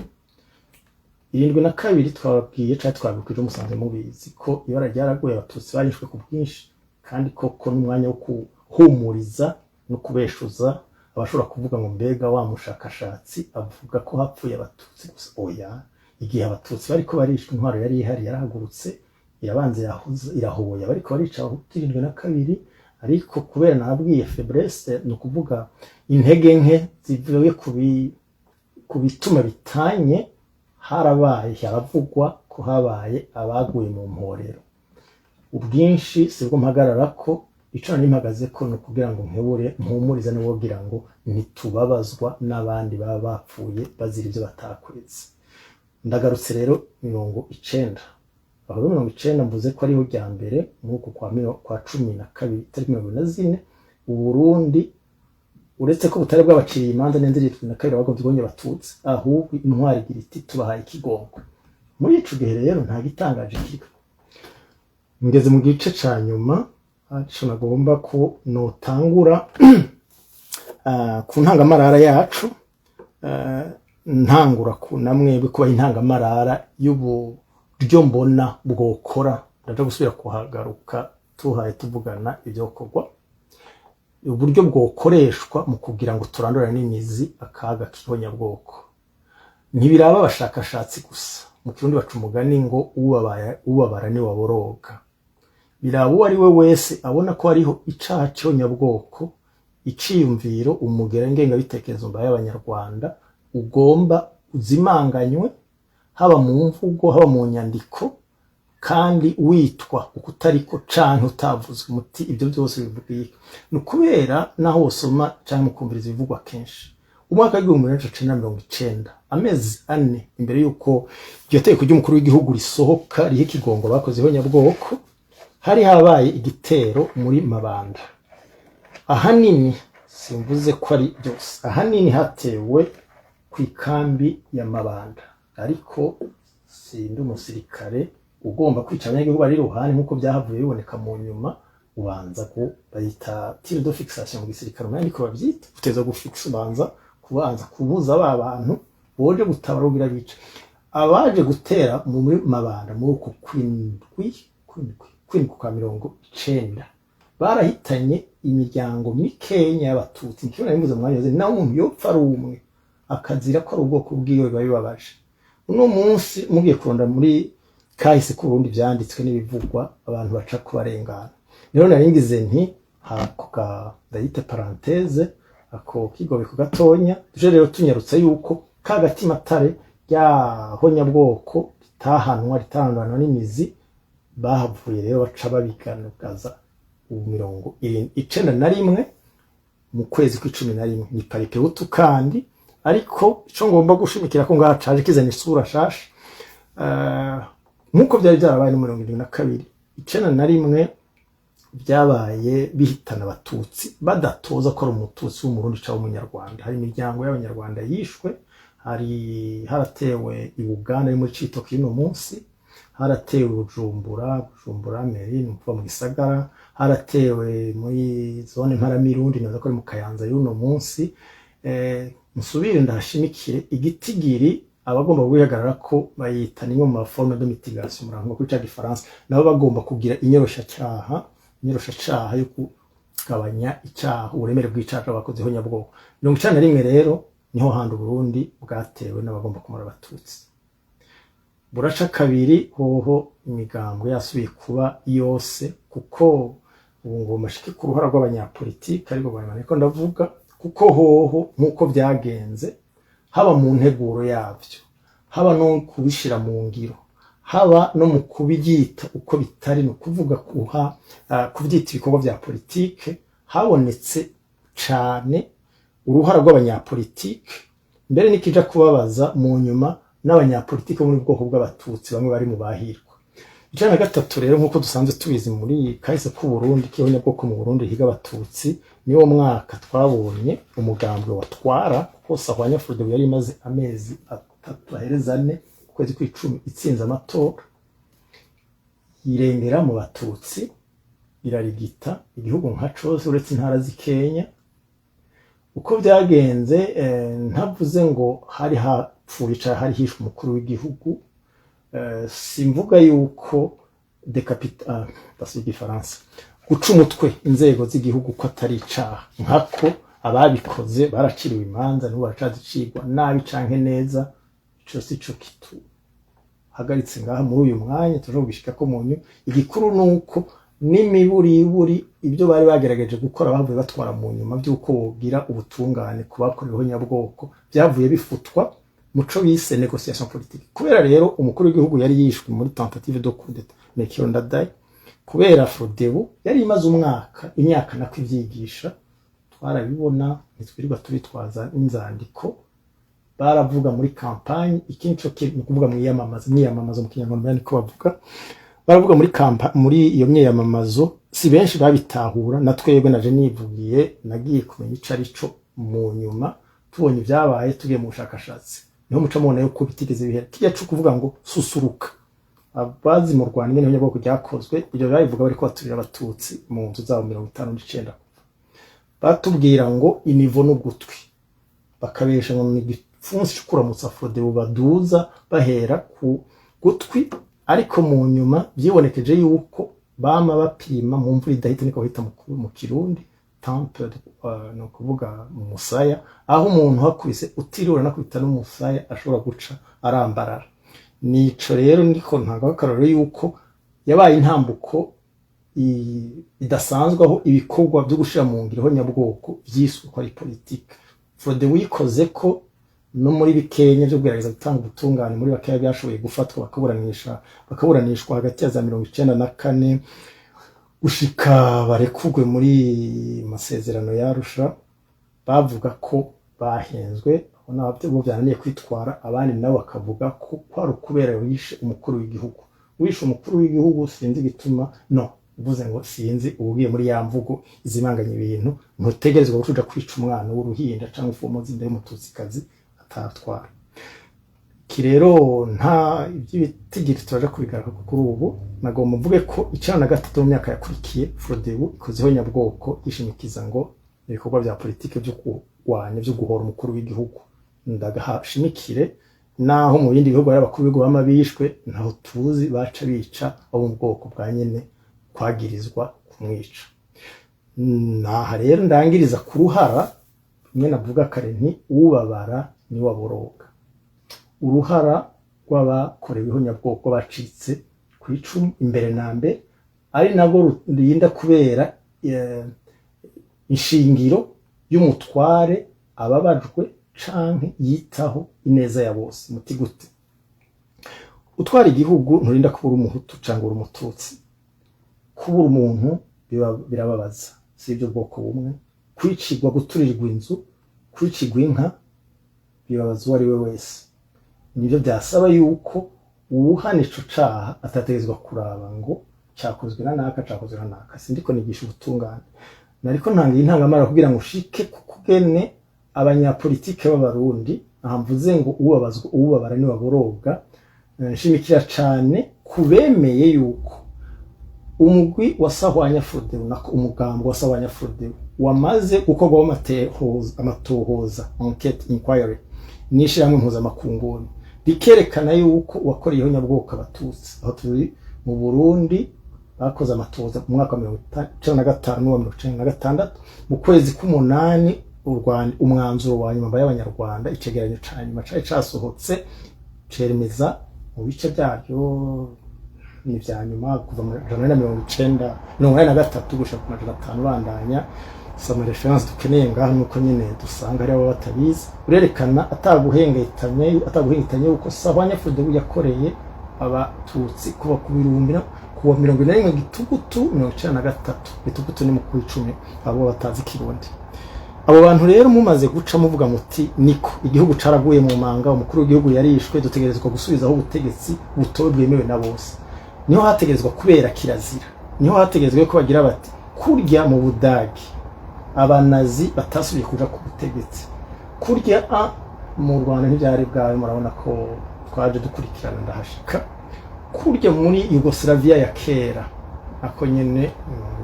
72 twababwiye twabikije umusanze mubizi ko ibara ryaraguye abatutsi barishwe ku bwinshi, kandi koko n'umwanya wo kuhumuriza no kubeshuza abashobora kuvuga ngo mbega wa mushakashatsi avuga ko hapfuye abatutsi gusa. Oya, igihe abatutsi bariko barishwe intwaro yari ihari yarahagurutse irabanza irahoboya bariko barica abahutu 72, ariko kubera nabwiye faiblesse no kuvuga intege nke zivuye ku bituma bitanye, haravugwa ko habaye abaguye mu mporero. ubwinshi sibwo mpagarara ko ico nari mpagaze ko no kugira ngo mpumurize no kugira ngo ntitubabazwa n'abandi baba bapfuye bazira ivyo batakweze. Ndagarutse rero 90 aho 90 mvuze ko ariho rya mbere nk'uko kwa 12 tariki 24 Uburundi uretse ko butari bw'abaciriye imanza n'inzira na kabiri bagombye gonye batutse ahubwo intwari igira iti tubahaye ikigongo. Muri ico gihe rero nta gitangaje kiri. Ngeze mu gice ca nyuma aco nagomba ko notangura ku ntangamarara yacu ntangura ku namwebwe kuba intangamarara y'uburyo mbona bwokora ndaje gusubira kuhagaruka tuhaye tuvugana ibyokorwa uburyo bwokoreshwa mu kugira ngo turandurane n'imizi akaga k'ihonyabwoko. Ntibiraba abashakashatsi gusa, mu Kirundi baca umugani ngo ubabara ni waboroga. Biraba uwo ari we wese abona ko hariho icaha cy'ihonyabwoko, iciyumviro, umugera ngengabitekerezo mba y'Abanyarwanda ugomba uzimanganywe, haba mu mvugo haba mu nyandiko, kandi witwa ukutariko canke utavuzwe muti ibyo byose bivugiye. Nukubera naho usoma canke mukumviriza bivugwa kenshi. Umwaka wa 1990 amezi 4 imbere yuko iryo teko ry'umukuru w'igihugu risohoka rihe kigongo bakozeho nyabwoko, hari habaye igitero muri Mabanda. Ahanini simvuze ko ari byose, ahanini hatewe kwikambi ya Mabanda, ariko sindi umusirikare ugomba kwica abanyagihugu bari ruhande nkuko byahavuye biboneka mu nyuma. Ubanza ko bayita tire de fixation mu gisirikare kandi ko bavyita guteza gufixa, kubanza kubuza abantu boje gutabarugira bica abaje gutera mu Mabanda muri uko kwindwi kwa 90 barahitanye imiryango mikenya y'abatutsi. Nkibona bimuze mwanya wose naho umuntu yopfa ari umwe akazira ko ari ubwoko bwiwe babibabaje. Uno munsi mugiye kuronda muri kahise ku Burundi byanditswe n'ibivugwa abantu baca kubarengana. Rero naringize nti hakuka ndayite parenthèse ako kigobe ku gatonya tuje rero tunyarutse yuko kagatima tare yahonyabwoko ritahanwa n'imizi bahavuye rero baca babikanukaza 91 mu kwezi kwa 11 ni paripehutu kandi ariko ico ngomba gushimikira ko ngacaje kizana isura shasha nkuko byari byarabaye mu 72 91 byabaye bihitana abatutsi badatoza ko ari umututsi w'umurundi cyangwa umunyarwanda. Hari imiryango y'Abanyarwanda yishwe, hari haratewe i Uganda muri Citoke y'uno munsi, haratewe Bujumbura Meri n'umva mu gisagara, haratewe muri zone Mparamirundi nazo ko ari mu Kayanza y'uno munsi. Musubire ndashimikire igitigiri abagomba guhagarara ko bayita nimwe mu forme de mitigation murango kuri ca Gifaransa, nabo bagomba kugira inyorosha cyaha yo kugabanya icyaha uburemere bw'icaha bakozeho nyabwoko. 91 rero niho handi Burundi bwatewe n'abagomba kumara abatutsi. Buraca kabiri hoho imigambo yasubiye kuba yose, kuko ubu ngo mashike ku ruhara rw'abanyapolitiki ariko bamane ko ndavuga, kuko hoho nkuko byagenze haba mu nteguro yavyo, haba no kubishira mu ngiro, haba no mu kubigita uko bitari, no kuvuga kuvyita ibikorwa vya politike, habonetse cane uruhara rw'abanyapolitike. Mbere nikija kubabaza mu nyuma n'abanyapolitike muri bwoko bw'abatutsi bamwe bari mu bahirwa. Icana gatatu rero nkuko dusanzwe tubizi muri kahise ku Burundi kihonya bwoko mu Burundi higa abatutsi, niwo mwaka twabonye umugambwe watwara kuko Sahwanya Frodebu yari imaze amezi 3 ahereza 4 kwezi kwa 10 itsinze amatora irengera mu batutsi irarigita igihugu nka cose uretse intara z'Ikenya. Uko byagenze ntavuze ngo hari hapfuye hari hishwe umukuru w'igihugu, simvuga yuko decapita basi Gifaransa guca umutwe inzego z'igihugu ko atari icaha, nkako ababikoze baraciriwe imanza n'ubu baracazicirwa nabi canke neza. Ico sico kitu hagaritse ngaha muri uyu mwanya tuje kugishika ko munyu. Igikuru nuko n'imiburiburi ibyo bari bagerageje gukora bavuye batwara mu nyuma by'uko bogira ubutungane kubakoreho nyabwoko byavuye bifutwa muco bise négociation politique. Kubera rero umukuru w'igihugu yari yishwe muri tentative de coup d'état Melchior Ndadaye, kubera Frodebu yari imaze imyaka nako ivyigisha, twarabibona nitwirirwa tubitwaza n'inzandiko, baravuga muri campagne, ikindi cyo ni kuvuga mwiyamamazo mu kinyarwanda niko bavuga, baravuga muri iyo myiyamamazo, si benshi babitahura, na twebwe naje nivugiye nagiye kumenya ico arico mu nyuma, tubonye ibyabaye tugiye mu bushakashatsi, niho muca mubona yuko bitigeze bihera. Kijya cyo kuvuga ngo susuruka, abazi mu Rwanda nyene nyabwo byakozwe, ibyo babivuga bariko baturira abatutsi mu nzu zabo 59, batubwira ngo inivo n'ugutwi, bakabesha ngo ni igipfunsi cyo kuramutsa Frodebu baduza bahera ku gutwi, ariko mu nyuma byibonekeje yuko bama bapima mu mvura idahita, niko bahita mu Kirundi tempered, no kuvuga mu musaya, aho umuntu hakubise utiriwe nakubita n'umusaya ashobora guca arambarara. Nico rero ndiko ntagakararo yuko yabaye intambuko idasanzwe, aho ibikorwa byo gushira mu ngiro nyabwoko vyiswe ko ari politique. Frodebu yikoze ko no muri bikenya byo kugerageza gutanga ubutungane muri bakaya byashoboye gufatwa bakaburanishwa hagati ya za 1994 gushika barekugwe muri masezerano yarusha, bavuga ko bahenzwe, nabyo bo byananiye kwitwara, abandi nabo bakavuga ko kwari kubera wishe umukuru w'igihugu. Wishe umukuru w'igihugu sinzi gituma no uvuze ngo sinzi, ubugiye muri ya mvugo izimanganya ibintu, ntutegerezwa gucuja kwica umwana w'uruhinda cyangwa ufumozi nde mututsikazi atatwara. Kirero nta ibyitigiri turaje kubigaraka kuri ubu, nagomba mvuge ko icana gatatu mu myaka yakurikiye Frodebu ikozeho nyabwoko yishimikiza ngo ibikorwa bya politike byo kurwanya byo guhora umukuru w'igihugu ndagahashimikire, naho mu bindi bihugu ari abakuru b'igihugu bamabishwe naho tuzi baca bica abo mu bwoko bwa nyene kwagirizwa kumwica. Naha rero ndangiriza ku ruhara mwe navuga kare nti ubabara ni waboroga, uruhara rw'abakoreweho nyabwoko bacitse ku icumu imbere na mbere, ari nabwo rurinda kubera inshingiro y'umutware ababajwe canke yitaho ineza ya bose. Muti gute utwara igihugu nturinda kubura umuhutu cyangwa uri umututsi, kubura umuntu birababaza, si ibyo bwoko bumwe, kwicirwa guturirwa inzu, kwicirwa inka bibabaza uwo ari we wese. Nibyo byasaba yuko uwuhana ico caha atategezwa kuraba ngo cyakozwe na naka cyakozwe na naka. Sindiko nigisha ubutungane, nariko ntangiye intangamara kugira ngo ushike kukugene abanyapolitike b'abarundi, ahamvuze ngo ubabazwa ubabara ni waboroga. Nshimikira cane kubemeye yuko umugwi wasahwanya Frodebu nako umugambo wasahwanya Frodebu wamaze gukorwaho amatohoza enquête inquiry nishiramwe mpuzamakungu, bikerekana yuko wakoreyeho nyabwoko abatutsi. Aho turi mu Burundi bakoze amatohoza mu mwaka wa 1995 n'uwa 1996 mu kwezi k'umunani, umwanzuro wa nyuma y'abanyarwanda icegeranyo ca nyuma cari casohotse ceremeza mu bice byaryo ni vya nyuma kuva mu 1993 gushika ku 500 bandanya some reference dukeneye ngaho, nuko nyene dusanga ari abo batabizi, urerekana ataguhengitanye uko sahwanya Frodebu yakoreye abatutsi kuva ku birumbi kuwa 41 gitugutu 1993. Gitugutu ni mu kwicumi abo batazi Kirundi. Abo bantu rero mumaze guca muvuga muti niko igihugu caraguye mu manga, umukuru w'igihugu yarishwe, dutegerezwa gusubizaho ubutegetsi butowe bwemewe na bose. Niho hategerezwa kubera kirazira, niho hategerezwa ko bagira bati kurya mu Budagi abanazi batasubiye kuja ku butegetsi, kurya mu Rwanda ntibyari bwawe, murabona ko twaje dukurikirana ndahashika, kurya muri Yugoslavia ya kera ako nyene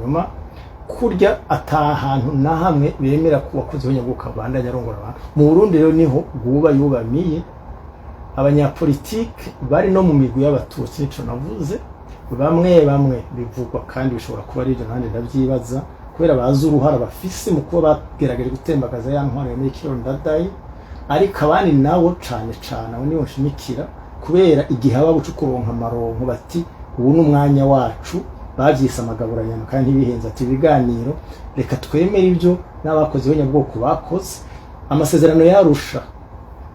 nyuma, kurya atahantu na hamwe bemera kuba kuziho nyabwoko bandanya arongora abantu. Mu Burundi rero niho guba yubamiye abanyapolitike bari no mu migwi y'abatutsi, nico navuze bamwe bivugwa kandi bishobora kuba ari byo nande ndavyibaza, kubera bazi uruhara bafise mu kuba bagerageje gutembagaza ya ntwaro ya Melchior Ndadaye, ariko abandi nabo cane abo nibo nshimikira, kubera igihe aba bucukuronka amaronko bati ubu n'umwanya wacu, bavyise amagaburanyama kandi ntibihenza ati ibiganiro reka twemere ibyo n'abakoze b'nyabwoko bakoze. Amasezerano yarusha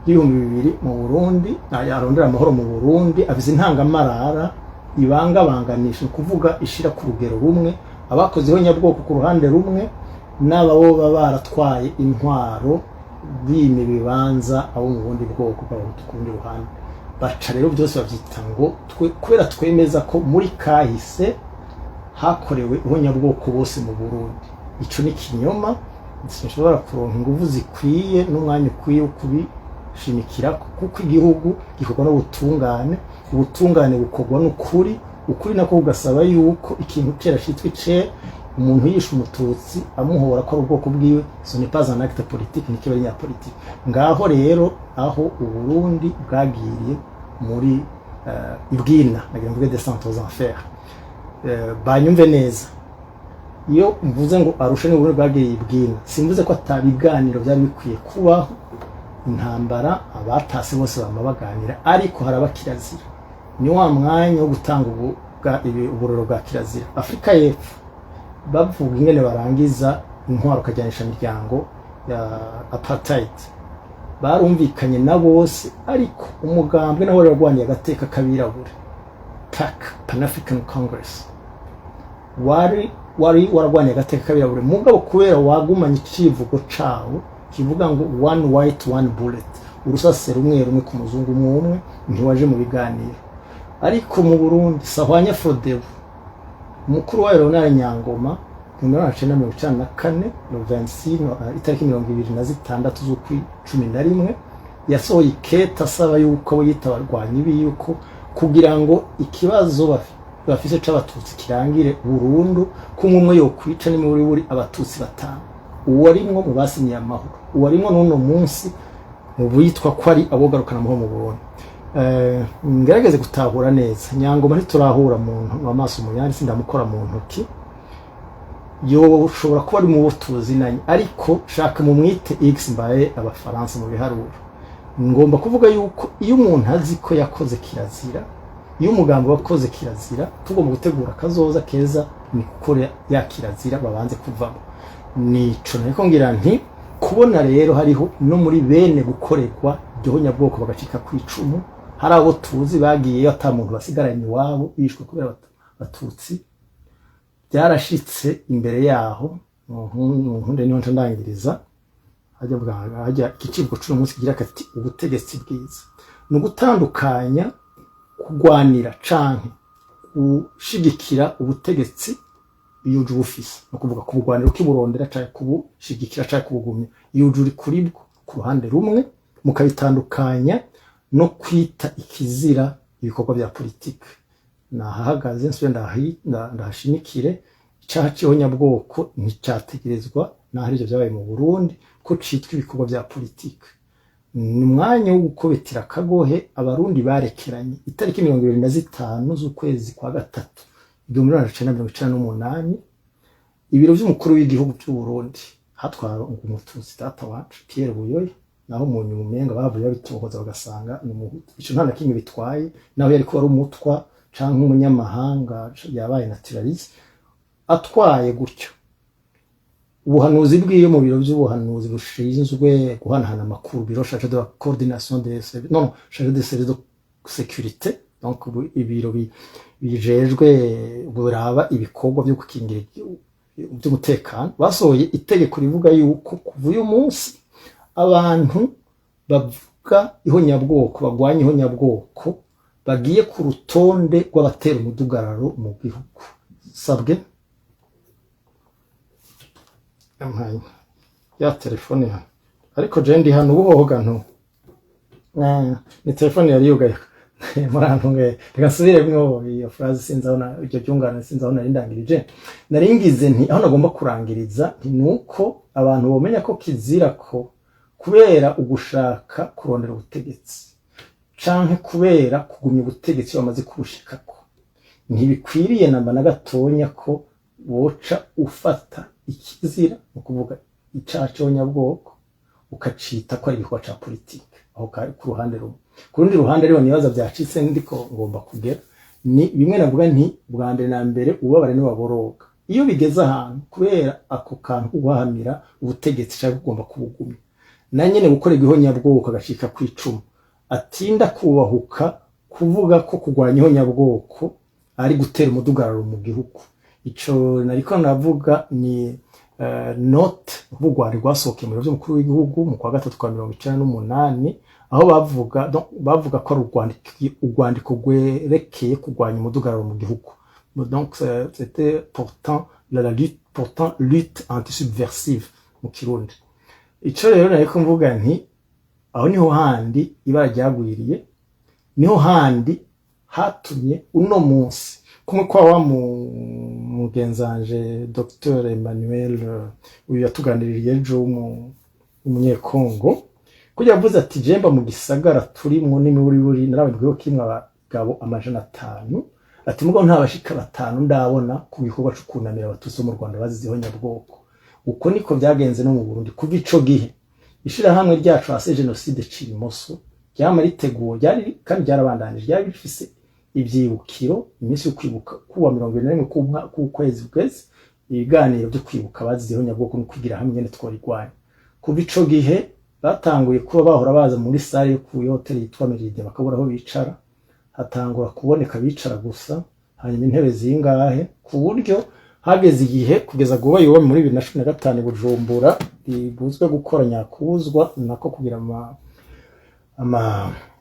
y'ibihumbi 2000 mu Burundi yarondera amahoro mu Burundi, avize intangamarara ibangabanganisha kuvuga ishira ku rugero rumwe abakoze ihonyabwoko ku ruhande rumwe n'abo baba baratwaye intwaro bime bibanza abo mu bundi bwoko bw'abahutu ku rundi ruhande baca rero byose bavyita ngo kubera twemeza ko muri kahise hakorewe ihonyabwoko bose mu Burundi. Ico ni kinyoma, sinshobora kuronka inguvu zikwiye n'umwanya ukwiye kubishimikira kuko igihugu gikorwa n'ubutungane, ubutungane bukorwa n'ukuri, ukuri nako ugasaba yuko ikintu cera citwa icera, umuntu yishe umututsi amuhora ko ari ubwoko bwiwe, ce n'est pas un acte politique, ni kiba nya politique. Ngaho rero aho Uburundi bwagiriye muri ibwina, nagira mvuge descente aux enfers. Banyumve neza, iyo mvuze ngo Arusha ni Uburundi bwagiriye ibwina, simvuze ko atabiganiro byari bikwiye kubaho, intambara abatase bose bama baganira, ariko haraba kirazira. Ni wa mwanya wo gutanga uburoro bwa kirazira. Afrika y'Epfo bavuga ingene barangiza intwaro kajyanisha miryango ya apartheid, barumvikanye na bose, ariko umugambwe naho yarwaniye agateka kabirabure, PAC, Pan African Congress, wari warwaniye agateka kabirabure, mugabo kubera wagumanye icivugo cawo kivuga ngo one white one bullet, urusase rumwe rumwe ku muzungu umwe, ntiwaje mu biganiro. Ariko mu Burundi Sahwanya Frodebu, umukuru wa Leonard Nyangoma mu 1994 itariki 26 z'ukwi 11 yasohoye iketa asaba yuko abo yita abarwanyi biyuko kugira ngo ikibazo bafise c'abatutsi kirangire burundu, kumwe yo kwica ni muri buri abatutsi batanu. Uwarimwo mu basinyiye amahoro, uwarimwo n'uno munsi mu bitwa ko ari abogarukana mu Burundi. Ngerageze gutahura neza, Nyangoma ntiturahura muntu amaso muyandi, sindamukora mu ntoki, yo ushobora kuba ari mu butuzi nanye, ariko shaka mu mwite X mbaye abafaransa mu biharuro. Ngomba kuvuga yuko iyo umuntu azi ko yakoze kirazira, iyo umugambo wakoze kirazira, tugomba gutegura kazoza keza ni gukora ya kirazira babanze kuvamo. Nico niko ngira nti kubona rero hariho no muri bene gukorerwa ihonyabwoko bagacika kwicumu, hari abo tuzi bagiye ata muntu basigaranye iwabo bishwe kubera batutsi, byarashitse imbere yaho. Nkunde niho ncandangiriza hajya ikicibwo c'uno munsi kigira kati ubutegetsi bwiza no gutandukanya kugwanira canke gushigikira ubutegetsi yuje ubufise, no kuvuga kubugwanira ukiburondera canke kubushigikira canke kubugumya, yuje uri kuribwo ku ruhande rumwe, mukabitandukanya no kwita ikizira ibikorwa bya politike. Nahahagaze nsubire ndahashimikire, icaha c'ihonyabwoko nticyategerezwa naho ivyo byabaye mu Burundi ko citwa ibikorwa bya politike. Ni mwanya wo gukobetira kagohe abarundi barekeranye itariki 25 z'ukwezi kwa gatatu 1998, ibiro vy'umukuru w'igihugu cy'u Burundi hatwara umutuzi data wacu Pierre Buyoya, naho mu nyuma umenga bavuye babitohoza bagasanga n'umuhutu. Ico nta nakimwe bitwaye, naho yari ko ari umutwa canke umunyamahanga yabaye naturaliste atwaye gutyo. Ubuhanuzi bw'iyo mu biro by'ubuhanuzi bushinzwe guhanahana amakuru, biro chargé de la coordination des services, non, chargé des services de sécurité, donc ibiro bijejwe buraba ibikorwa byo gukingira by'umutekano, basohoye itegeko rivuga yuko kuva uyu munsi abantu bavuga ihonyabwoko, bagwanya ihonyabwoko, bagiye ku rutonde rw'abatera umudugararo mu gihugu. Sabwe amhaye ya telefone hano, ariko je ndi hano ubuhoga nto ni telefone yari yugaye murantunge, reka nsubiremwo iyo phrase sinzabona iryo byungana, sinzabona rindangirije. Naringize nti aho nagomba kurangiriza nti nuko abantu bomenya ko kizira ko kubera ugushaka kurondera ubutegetsi canke kubera kugumya ubutegetsi bamaze kubushikako, ntibikwiriye namba na gatonya ko woca ufata ikizira no kuvuga icaha c'ihonyabwoko ukacita ko ari ibikorwa ca politike. Aho ku ruhande rumwe, ku rundi ruhande rero nibaza byacitse ndiko ngomba kugera ni bimwe navuga nti bwa mbere na mbere ubabare ni waboroga iyo bigeze ahantu kubera ako kantu ubahamira ubutegetsi cyangwa ugomba kubugumya, na nyene gukorera ihonyabwoko agashika kwicuma atinda kubahuka kuvuga ko kugwanya ihonyabwoko ari gutera umudugararo mu gihugu. Ico nariko navuga ni note ubugwari rwasohokeye mu biro vy'umukuru w'igihugu mu kwa gatatu kwa 1998 aho bavuga ko ari urwandiko rwerekeye kurwanya umudugararo mu gihugu. Donc c'était pourtant lutte anti-subversive mu Kirundi. Ico rero nariko mvuga nti aho niho handi ibara ryagwiriye, niho handi hatumye uno munsi kumwe kwa wa mugenzanje Dr Emmanuel uyu yatuganiririye ejo umunyekongo kugira avuze ati jemba mu gisagara turimwo n'imiburi narabwiwe kimwe abagabo 500 ati mugo nta bashika 5 ndabona ku bikorwa cyo kunamira abatutsi mu Rwanda bazizeho nyabwoko. Uko niko byagenze no mu Burundi kuva ico gihe ishira hamwe ryacu hase genocide Cirimoso ryama riteguwe ryari kandi ryarabandanije ryari bifise ivyibukiro iminsi yo kwibuka kuwa 21 ku kwezi ibiganiro byo kwibuka bazizeho nyabwoko no kwigira hamwe nyene tworigwanya. Kuva ico gihe batanguye kuba bahora baza muri salle yo ku hotel yitwa Meride bakabura aho bicara, hatangura kuboneka bicara gusa hanyuma intebe zingahe ku buryo hageze igihe kugeza guba yowe muri 2015 Bujumbura ibuzwe gukora nyakuzwa nako kugira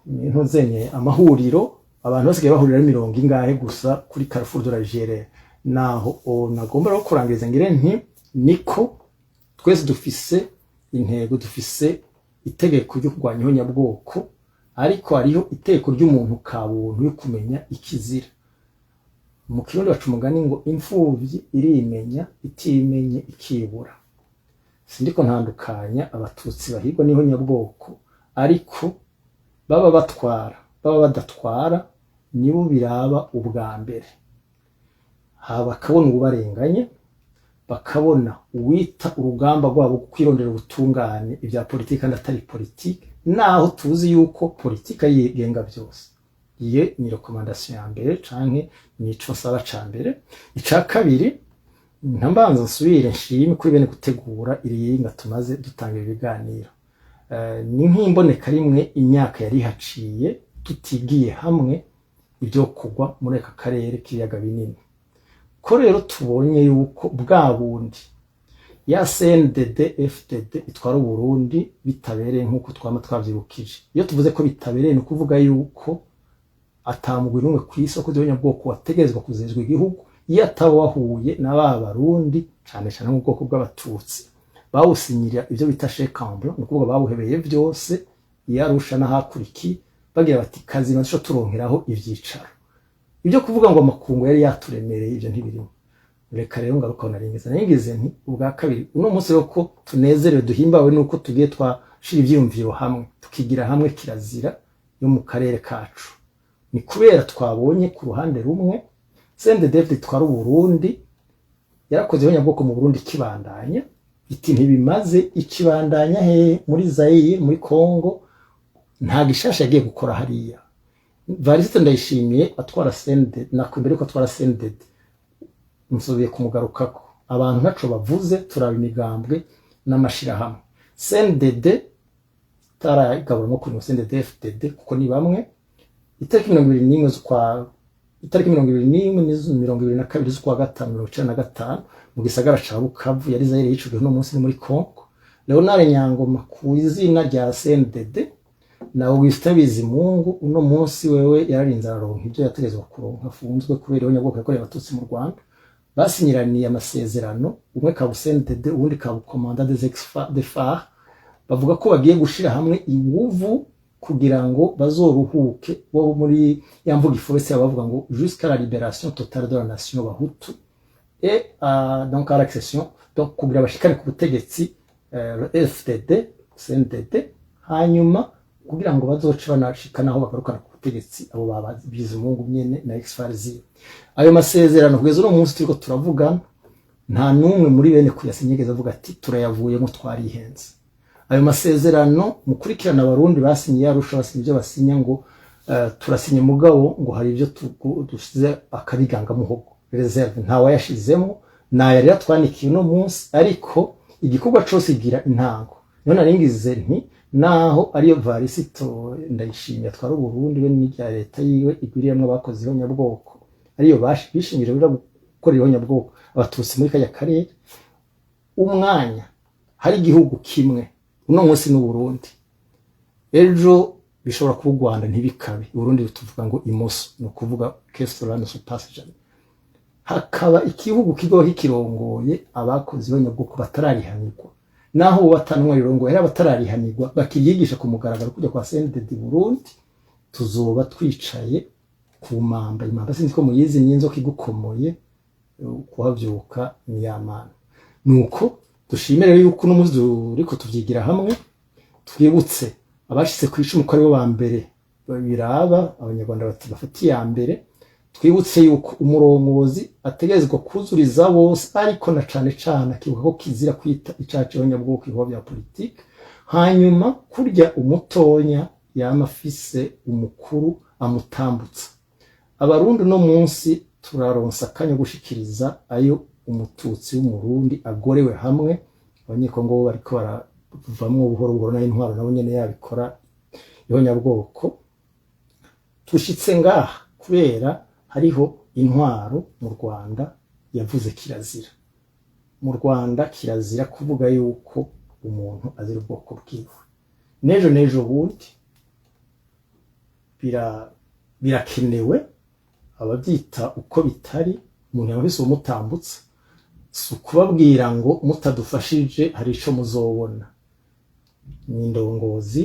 intuzenye amahuriro abantu basigaye bahurira 70 ingahe gusa kuri Carrefour de la Gere. Naho nagomba ro kurangiriza ngire nti niko twese dufise intego, dufise itegeko ryo kurwanya nyabwoko, ariko hariho iteko ry'umuntu kabuntu yo kumenya ikizira. Mu Kirundi baca umugani ngo imfuvyi irimenya itimenye ikibura. Sindiko ntandukanya abatutsi bahigwa niho nyabwoko, ariko baba batwara baba badatwara nibo biraba ubwa mbere. Bakabona ububarenganye, bakabona uwita urugamba rwabo kwirondera ubutungane ibya politiki kandi atari politiki, naho tuzi yuko politika yigenga byose. Iye ni recommandation ya mbere canke nico saba ca mbere. Ica kabiri ntambanza nsubire nshime kuri bene gutegura iriyinga tumaze dutangira ibiganiro. Ni nk'imboneka rimwe imyaka yari haciye tutigiye hamwe ibyo kugwa muri aka karere k'ibiyaga binini. Ko rero tubonye yuko bwa bundi ya CNDD FDD itwara Burundi bitabereye nkuko twama twavyibukije. Iyo tuvuze ko bitabereye no kuvuga yuko atamugwi numwe kwisoko ryo nyabwoko wategerezwa kuzezwa igihugu iyo atawahuye n'aba Barundi cyane cyane mu bwoko bw'abatutsi bawusinyira ibyo bita Shekambo no kuvuga babuhebeye byose yarusha n'ahakuriki bagira bati kazima cyo turonkeraho ivyicaro. Ibyo kuvuga ngo amakungu yari yaturemereye ibyo ntibirimo. Reka rero ngaruka naringeza ningeze nti ubwa kabiri uno munsi roko tunezerewe duhimbawe nuko tugiye twashira ivyumviro hamwe tukigira hamwe kirazira yo mu karere kacu. Ni kubera twabonye ku ruhande rumwe CNDD twara Burundi yarakoze nyabwoko mu Burundi kibandanya iti ntibimaze ikibandanya he muri Zaire muri Congo nta gishasha yagiye gukora hariya. Varisite ndayishimiye atwara CNDD nakwembere ko atwara CNDD nsubiye kumugarukako abantu ntaco bavuze turaba imigambwe n'amashira hamwe. CNDD taragabura no kuri CNDD FDD kuko ni bamwe. Itariki 21 z'ukwa itariki 21 z'ukwa gatanu 1995 mu gisagara ca Bukavu yari Zaire yicujwe no munsi muri Congo. Leonard Nyangoma ku izina rya CNDD na Augustin Bizimungu uno munsi wewe yararinze araronka ibyo yaterezwa kuronka afunzwe kubera abanyabwoko yakoreye abatutsi mu Rwanda. Basinyiraniye amasezerano umwe ka CNDD ubundi ka commandant des phares bavuga ko bagiye gushira hamwe inguvu kugira ngo bazoruhuke bo muri yamvuga iforese bavuga ngo jusqu'à la libération totale de la nation Bahutu et donc à l'accession donc kugira bashikane ku butegetsi FDD CNDD hanyuma kugira ngo bazoce banashikana aho bagarukana ku butegetsi abo babize Mungu nyene na ex-Farzi. Ayo masezerano kugeza no munsi turiko turavuga nta numwe muri bene kuyasinyegeza avuga ati turayavuyemo twarihenze. Ayo masezerano mukurikirana abarundi basinye yarusha basinye ibyo basinya ngo turasinye mugabo ngo hari ibyo dusize akabiganga muhogo reserve nta wayashizemo na yari yatwanikiye no munsi ariko igikorwa cyose igira intango. None naringize nti naho ariyo Varisito ndayishimye atwara Burundi we n'irya leta yiwe igwiriyemwe abakozi b'anyabwoko ariyo bishingije kuja gukora ihonyabwoko abatutsi muri kajya karere, umwanya hari igihugu kimwe uno munsi n'Uburundi, ejo bishobora kuba u Rwanda ntibikabe, Burundi tuvuga ngo imoso, no kuvuga kestorano supassion, hakaba igihugu kigoho kirongoye abakozi ihonyabwoko batararihanirwa, naho batanwa rirongoye ari batararihanirwa bakiyigisha ku mugaragaro kujya kwa CNDD Burundi, tuzoba twicaye ku imamba sinzi ko muyizi nyinzo kigukomoye kuhavyuka niyamana. Nuko dushimire yuko no muzi uriko tuvyigira hamwe, twibutse abashitse kw'icumu ko aribo ba mbere biraba, abanyarwanda bafatiye ya mbere, twibutse yuko umurongozi ategerezwa kuzuriza bose, ariko na cane cane akibuka ko kizira kwita icacu ihonyabwoko ibikorwa bya politike, hanyuma kurya umutonya yama afise umukuru amutambutsa. Abarundi no munsi turaronsa akanya gushikiriza ayo umututsi w'umurundi agorewe hamwe, abanyekongo bo bariko baravamwo buhoro buhoro na intwaro nabo nyene yabikora ihonyabwoko. Tushitse ngaha kubera hariho intwaro mu Rwanda yavuze kirazira. Mu Rwanda kirazira kuvuga yuko umuntu azira ubwoko bwiwe. Nejo bundi birakenewe ababyita uko bitari, umuntu yabise umutambutse, si ukubabwira ngo mutadufashije hari ico muzobona. Ni indongozi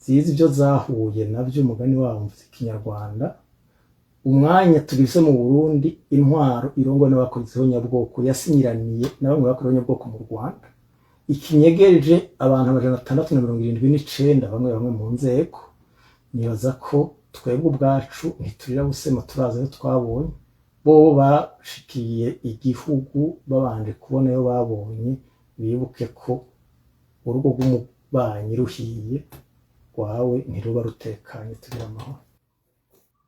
zizi ibyo zahuye navyo, umugani wabo mvuze Kinyarwanda, umwanya tugise mu Burundi intwaro irongwa n'abakozi ihonyabwoko yasinyiraniye na bamwe bakora ihonyabwoko mu Rwanda, ikinyegereje abantu 679 bamwe mu nzego. Nibaza ko twebwe ubwacu ntiturira busema, turaza ayo twabonye, bo bashikiye igihugu babanje kubona yo babonye, bibuke ko urugo rw'umubanyi ruhiye rwawe ntiruba rutekanye. Tugira amahoro.